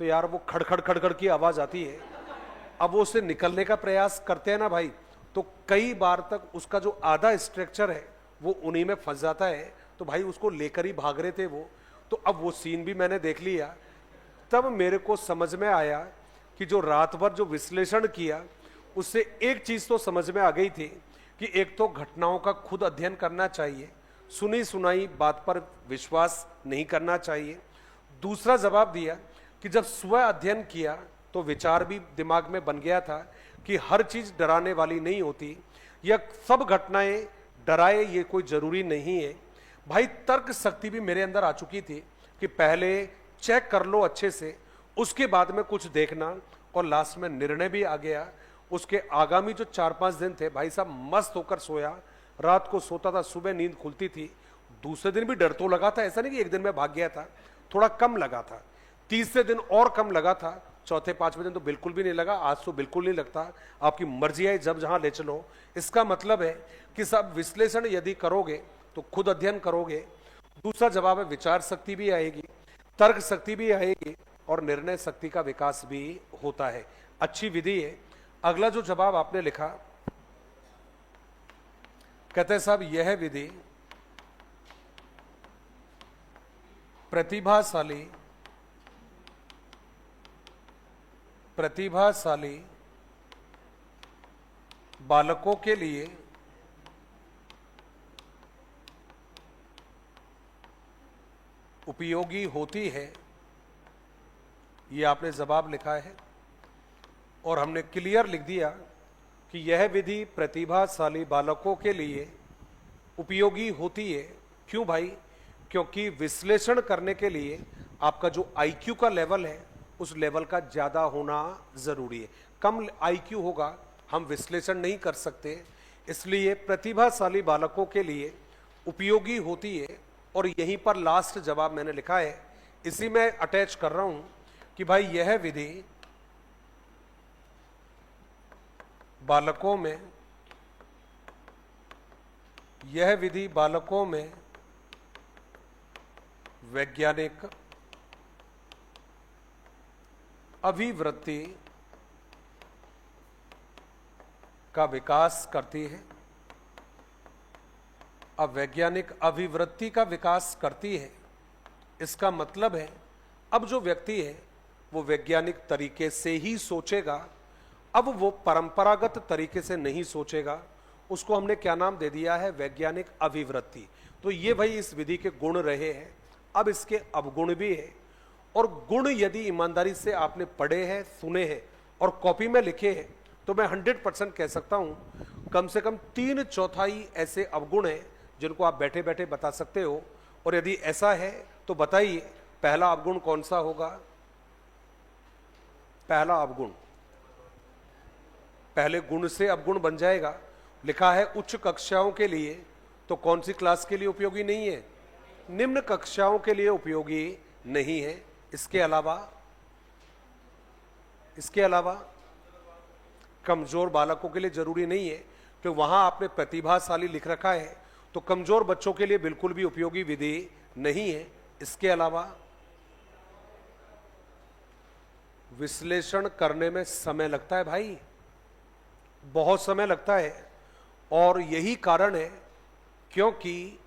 तो यार वो खड़खड़ खड़खड़ की आवाज आती है। अब वो उससे निकलने का प्रयास करते हैं ना भाई, तो कई बार तक उसका जो आधा स्ट्रक्चर है वो उन्हीं में फंस जाता है। तो भाई उसको लेकर ही भाग रहे थे वो। तो अब वो सीन भी मैंने देख लिया। तब मेरे को समझ में आया कि जो रात भर जो विश्लेषण किया उससे एक चीज तो समझ में आ गई थी कि एक तो घटनाओं का खुद अध्ययन करना चाहिए, सुनी सुनाई बात पर विश्वास नहीं करना चाहिए। दूसरा जवाब दिया कि जब स्व अध्ययन किया तो विचार भी दिमाग में बन गया था कि हर चीज डराने वाली नहीं होती, या सब घटनाएं डराए ये कोई जरूरी नहीं है। भाई तर्क शक्ति भी मेरे अंदर आ चुकी थी कि पहले चेक कर लो अच्छे से, उसके बाद में कुछ देखना, और लास्ट में निर्णय भी आ गया। उसके आगामी जो 4-5 दिन थे भाई साहब मस्त होकर सोया, रात को सोता था, सुबह नींद खुलती थी। दूसरे दिन भी डर तो लगा था, ऐसा नहीं कि एक दिन में भाग गया था, थोड़ा कम लगा था। तीसरे दिन और कम लगा था, चौथे 5वें दिन तो बिल्कुल भी नहीं लगा। आज तो बिल्कुल नहीं लगता, आपकी मर्जी है जब जहां ले चलो। इसका मतलब है कि सब विश्लेषण यदि करोगे तो खुद अध्ययन करोगे। दूसरा जवाब है विचार शक्ति भी आएगी, तर्क शक्ति भी आएगी, और निर्णय शक्ति का विकास भी होता है। अच्छी विधि है। अगला जो जवाब आपने लिखा, कहते हैं साहब यह विधि प्रतिभाशाली बालकों के लिए उपयोगी होती है। ये आपने जवाब लिखा है और हमने क्लियर लिख दिया कि यह विधि प्रतिभाशाली बालकों के लिए उपयोगी होती है। क्यों भाई? क्योंकि विश्लेषण करने के लिए आपका जो आईक्यू का लेवल है उस लेवल का ज्यादा होना जरूरी है। कम आईक्यू होगा हम विश्लेषण नहीं कर सकते, इसलिए प्रतिभाशाली बालकों के लिए उपयोगी होती है। और यहीं पर लास्ट जवाब मैंने लिखा है, इसी में अटैच कर रहा हूं कि भाई यह विधि बालकों में वैज्ञानिक अभिवृत्ति का विकास करती है। अब वैज्ञानिक अभिवृत्ति का विकास करती है, इसका मतलब है अब जो व्यक्ति है वो वैज्ञानिक तरीके से ही सोचेगा। अब वो परंपरागत तरीके से नहीं सोचेगा। उसको हमने क्या नाम दे दिया है? वैज्ञानिक अभिवृत्ति। तो ये भाई इस विधि के गुण रहे हैं। अब इसके अवगुण भी है, और गुण यदि ईमानदारी से आपने पढ़े हैं, सुने हैं, और कॉपी में लिखे हैं तो मैं 100% कह सकता हूं कम से कम 3/4 ऐसे अवगुण हैं जिनको आप बैठे बैठे बता सकते हो। और यदि ऐसा है तो बताइए पहला अवगुण कौन सा होगा? पहला अवगुण, पहले गुण से अवगुण बन जाएगा। लिखा है उच्च कक्षाओं के लिए, तो कौन सी क्लास के लिए उपयोगी नहीं है? निम्न कक्षाओं के लिए उपयोगी नहीं है। इसके अलावा कमजोर बालकों के लिए जरूरी नहीं है, कि वहां आपने प्रतिभाशाली लिख रखा है, तो कमजोर बच्चों के लिए बिल्कुल भी उपयोगी विधि नहीं है। इसके अलावा विश्लेषण करने में समय लगता है भाई, बहुत समय लगता है, और यही कारण है क्योंकि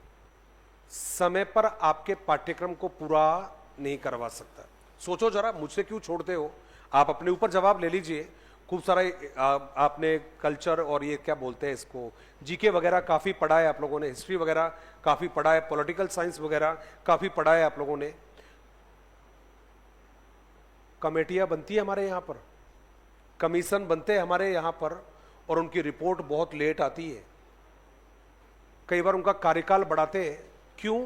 समय पर आपके पाठ्यक्रम को पूरा नहीं करवा सकता। सोचो जरा, मुझसे क्यों छोड़ते हो? आप अपने ऊपर जवाब ले लीजिए। खूब सारा आपने कल्चर और ये क्या बोलते हैं इसको, जीके वगैरह काफी पढ़ा है आप लोगों ने, हिस्ट्री वगैरह काफी पढ़ा है, पॉलिटिकल साइंस वगैरह काफी पढ़ा है आप लोगों ने। कमेटियां बनती है हमारे यहां पर, कमीशन बनते हैं हमारे यहां पर, और उनकी रिपोर्ट बहुत लेट आती है। कई बार उनका कार्यकाल बढ़ाते हैं। क्यों?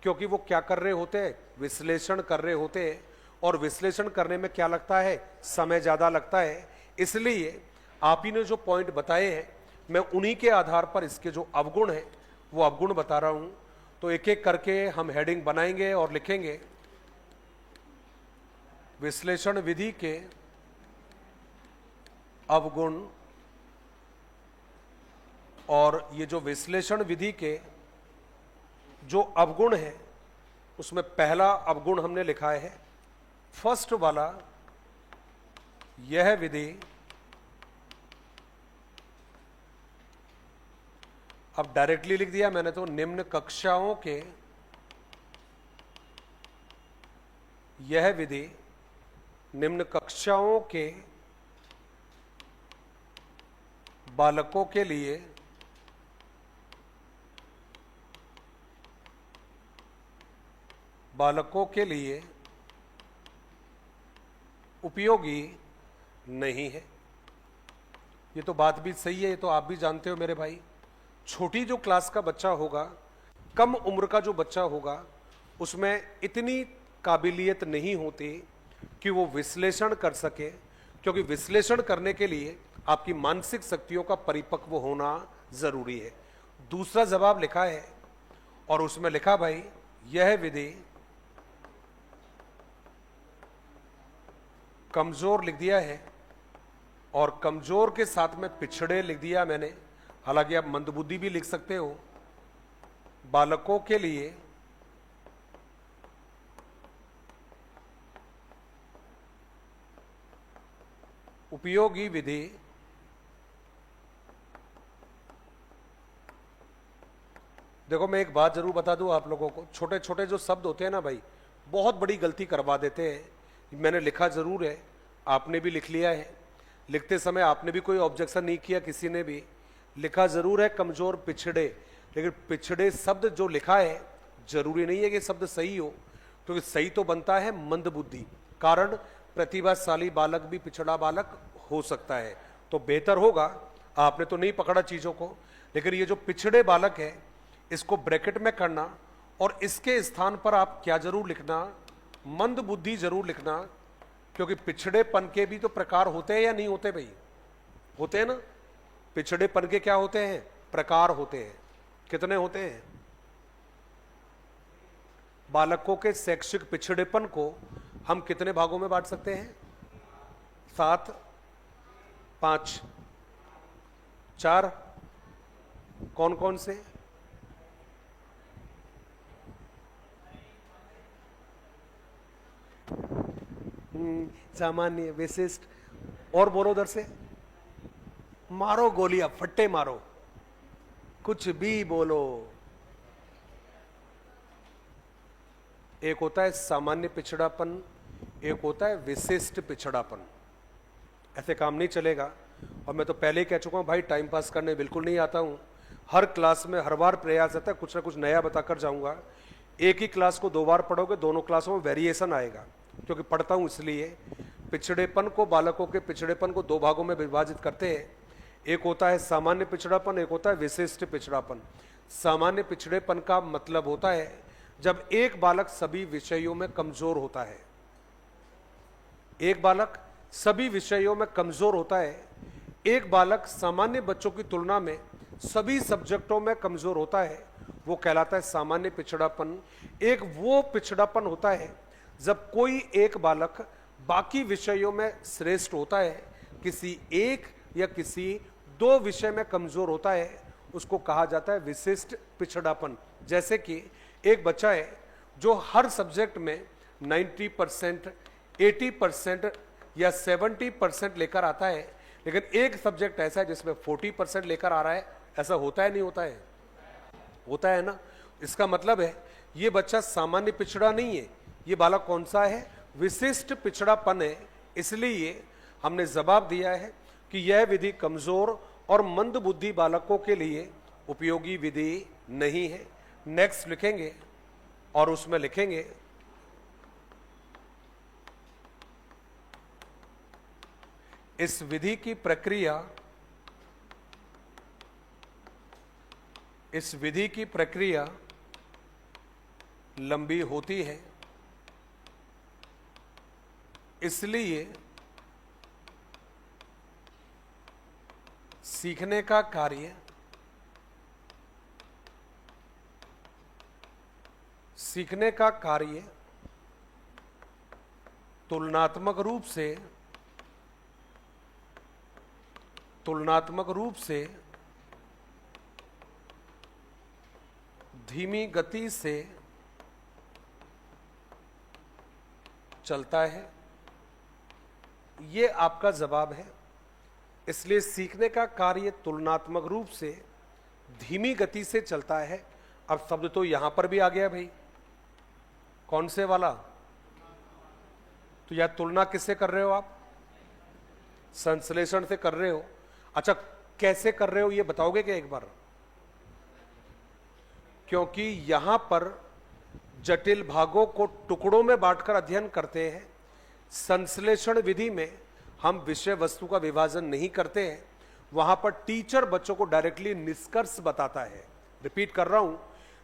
क्योंकि वो क्या कर रहे होते हैं? विश्लेषण कर रहे होते हैं, और विश्लेषण करने में क्या लगता है? समय ज्यादा लगता है। इसलिए आप ही ने जो पॉइंट बताए हैं, मैं उन्हीं के आधार पर इसके जो अवगुण हैं वो अवगुण बता रहा हूं। तो एक एक करके हम हेडिंग बनाएंगे और लिखेंगे। विश्लेषण विधि के अवगुण, और ये जो विश्लेषण विधि के जो अवगुण है उसमें पहला अवगुण हमने लिखा है, फर्स्ट वाला, यह विधि अब डायरेक्टली लिख दिया मैंने, तो निम्न कक्षाओं के, यह विधि निम्न कक्षाओं के बालकों के लिए उपयोगी नहीं है। ये तो बात भी सही है, ये तो आप भी जानते हो मेरे भाई। छोटी जो क्लास का बच्चा होगा, कम उम्र का जो बच्चा होगा, उसमें इतनी काबिलियत नहीं होती कि वो विश्लेषण कर सके, क्योंकि विश्लेषण करने के लिए आपकी मानसिक शक्तियों का परिपक्व होना जरूरी है। दूसरा जवाब लिखा है, और उसमें लिखा भाई यह विधि कमजोर लिख दिया है, और कमजोर के साथ में पिछड़े लिख दिया मैंने। हालांकि आप मंदबुद्धि भी लिख सकते हो। बालकों के लिए उपयोगी विधि देखो, मैं एक बात जरूर बता दूं आप लोगों को, छोटे छोटे जो शब्द होते हैं ना भाई, बहुत बड़ी गलती करवा देते हैं। मैंने लिखा जरूर है, आपने भी लिख लिया है, लिखते समय आपने भी कोई ऑब्जेक्शन नहीं किया, किसी ने भी लिखा जरूर है कमजोर पिछड़े, लेकिन पिछड़े शब्द जो लिखा है जरूरी नहीं है कि शब्द सही हो, क्योंकि सही तो बनता है मंदबुद्धि। कारण प्रतिभाशाली बालक भी पिछड़ा बालक हो सकता है, तो बेहतर होगा, आपने तो नहीं पकड़ा चीजों को, लेकिन ये जो पिछड़े बालक है इसको ब्रैकेट में करना, और इसके स्थान पर आप क्या जरूर लिखना? मंदबुद्धि जरूर लिखना, क्योंकि पिछड़ेपन के भी तो प्रकार होते हैं या नहीं होते भाई? होते हैं ना। पिछड़ेपन के क्या होते हैं? प्रकार होते हैं। कितने होते हैं? बालकों के शैक्षिक पिछड़ेपन को हम कितने भागों में बांट सकते हैं? 7, 5, 4। कौन कौन से? सामान्य, विशिष्ट, और बोलो उधर से, मारो गोलियां, फट्टे मारो, कुछ भी बोलो। एक होता है सामान्य पिछड़ापन, एक होता है विशिष्ट पिछड़ापन। ऐसे काम नहीं चलेगा। और मैं तो पहले ही कह चुका हूं भाई, टाइम पास करने बिल्कुल नहीं आता हूं। हर क्लास में हर बार प्रयास रहता है कुछ ना कुछ नया बताकर जाऊंगा। एक ही क्लास को 2 बार पढ़ोगे, दोनों क्लासों में वेरिएशन आएगा, क्योंकि पढ़ता हूं इसलिए। पिछड़ेपन को, बालकों के पिछड़ेपन को दो भागों में विभाजित करते हैं। एक होता है सामान्य पिछड़ापन, एक होता है विशिष्ट पिछड़ापन। सामान्य पिछड़ेपन का मतलब होता है जब एक बालक सभी विषयों में कमजोर होता है। एक बालक सभी विषयों में कमजोर होता है। एक बालक सामान्य बच्चों की तुलना में सभी सब्जेक्टों में कमजोर होता है, वो कहलाता है सामान्य पिछड़ापन। एक वो पिछड़ापन होता है जब कोई एक बालक बाकी विषयों में श्रेष्ठ होता है, किसी एक या किसी दो विषय में कमजोर होता है, उसको कहा जाता है विशिष्ट पिछड़ापन। जैसे कि एक बच्चा है जो हर सब्जेक्ट में 90%, 80% या 70% लेकर आता है, लेकिन एक सब्जेक्ट ऐसा है जिसमें 40% लेकर आ रहा है। ऐसा होता है नहीं होता है? होता है ना। इसका मतलब है ये बच्चा सामान्य पिछड़ा नहीं है, ये बालक कौन सा है? विशिष्ट पिछड़ापन है। इसलिए हमने जवाब दिया है कि यह विधि कमजोर और मंद बुद्धि बालकों के लिए उपयोगी विधि नहीं है। नेक्स्ट लिखेंगे और उसमें लिखेंगे इस विधि की प्रक्रिया, इस विधि की प्रक्रिया लंबी होती है, इसलिए सीखने का कार्य तुलनात्मक रूप से धीमी गति से चलता है। ये आपका जवाब है। इसलिए सीखने का कार्य तुलनात्मक रूप से धीमी गति से चलता है। अब शब्द तो यहां पर भी आ गया भाई, कौन से वाला? तो यह तुलना किससे कर रहे हो आप? संश्लेषण से कर रहे हो। अच्छा, कैसे कर रहे हो ये बताओगे क्या एक बार? क्योंकि यहां पर जटिल भागों को टुकड़ों में बांटकर अध्ययन करते हैं। संश्लेषण विधि में हम विषय वस्तु का विभाजन नहीं करते हैं, वहां पर टीचर बच्चों को डायरेक्टली निष्कर्ष बताता है। रिपीट कर रहा हूं,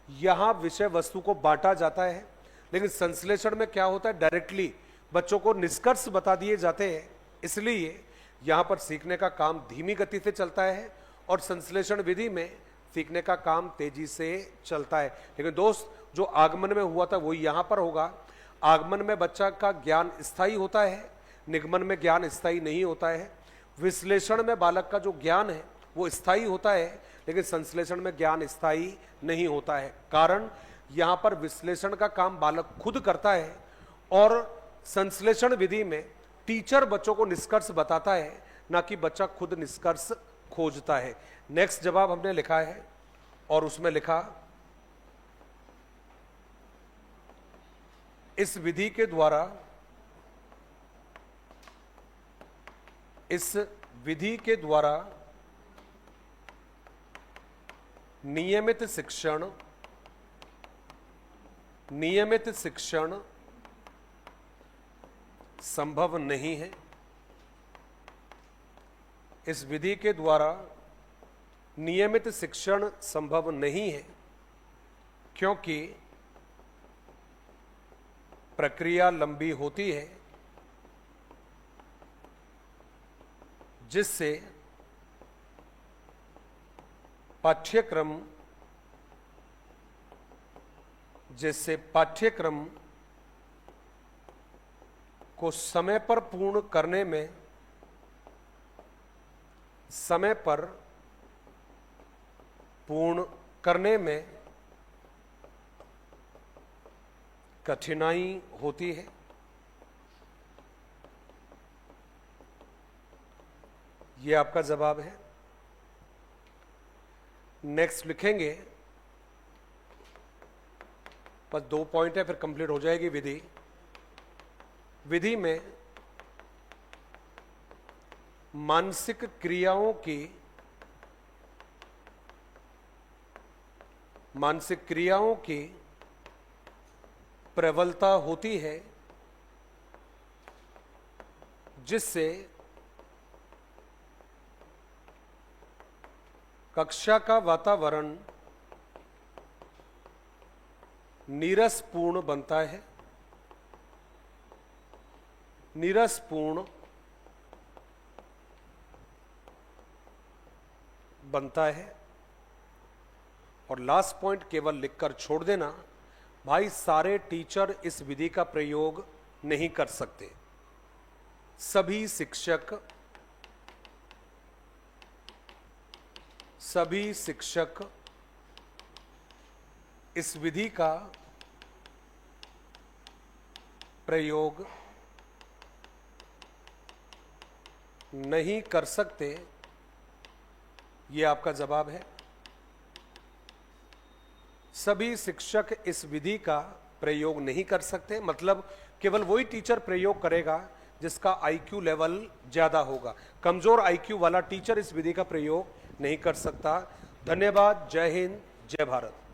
यहां विषय वस्तु को बांटा जाता है, लेकिन संश्लेषण में क्या होता है? डायरेक्टली बच्चों को निष्कर्ष बता दिए जाते हैं। इसलिए यहां पर सीखने का काम धीमी गति से चलता है और संश्लेषण विधि में सीखने का काम तेजी से चलता है। लेकिन दोस्त, जो आगमन में हुआ था वही यहां पर होगा। आगमन में बच्चा का ज्ञान स्थायी होता है, निगमन में ज्ञान स्थायी नहीं होता है। विश्लेषण में बालक का जो ज्ञान है वो स्थायी होता है, लेकिन संश्लेषण में ज्ञान स्थायी नहीं होता है। कारण यहां पर विश्लेषण का काम बालक खुद करता है और संश्लेषण विधि में टीचर बच्चों को निष्कर्ष बताता है, ना कि बच्चा खुद निष्कर्ष खोजता है। नेक्स्ट जवाब हमने लिखा है और उसमें लिखा इस विधि के द्वारा नियमित शिक्षण संभव नहीं है। इस विधि के द्वारा नियमित शिक्षण संभव नहीं है क्योंकि प्रक्रिया लंबी होती है, जिससे पाठ्यक्रम को समय पर पूर्ण करने में कठिनाई होती है। यह आपका जवाब है। नेक्स्ट लिखेंगे, बस 2 पॉइंट है फिर कंप्लीट हो जाएगी विधि। विधि में मानसिक क्रियाओं की प्रबलता होती है, जिससे कक्षा का वातावरण नीरसपूर्ण बनता है, नीरसपूर्ण बनता है। और लास्ट पॉइंट केवल लिखकर छोड़ देना, भाई सारे टीचर इस विधि का प्रयोग नहीं कर सकते। सभी शिक्षक इस विधि का प्रयोग नहीं कर सकते। ये आपका जवाब है। सभी शिक्षक इस विधि का प्रयोग नहीं कर सकते, मतलब केवल वही टीचर प्रयोग करेगा जिसका आईक्यू लेवल ज्यादा होगा। कमजोर आईक्यू वाला टीचर इस विधि का प्रयोग नहीं कर सकता। धन्यवाद। जय हिंद, जय भारत।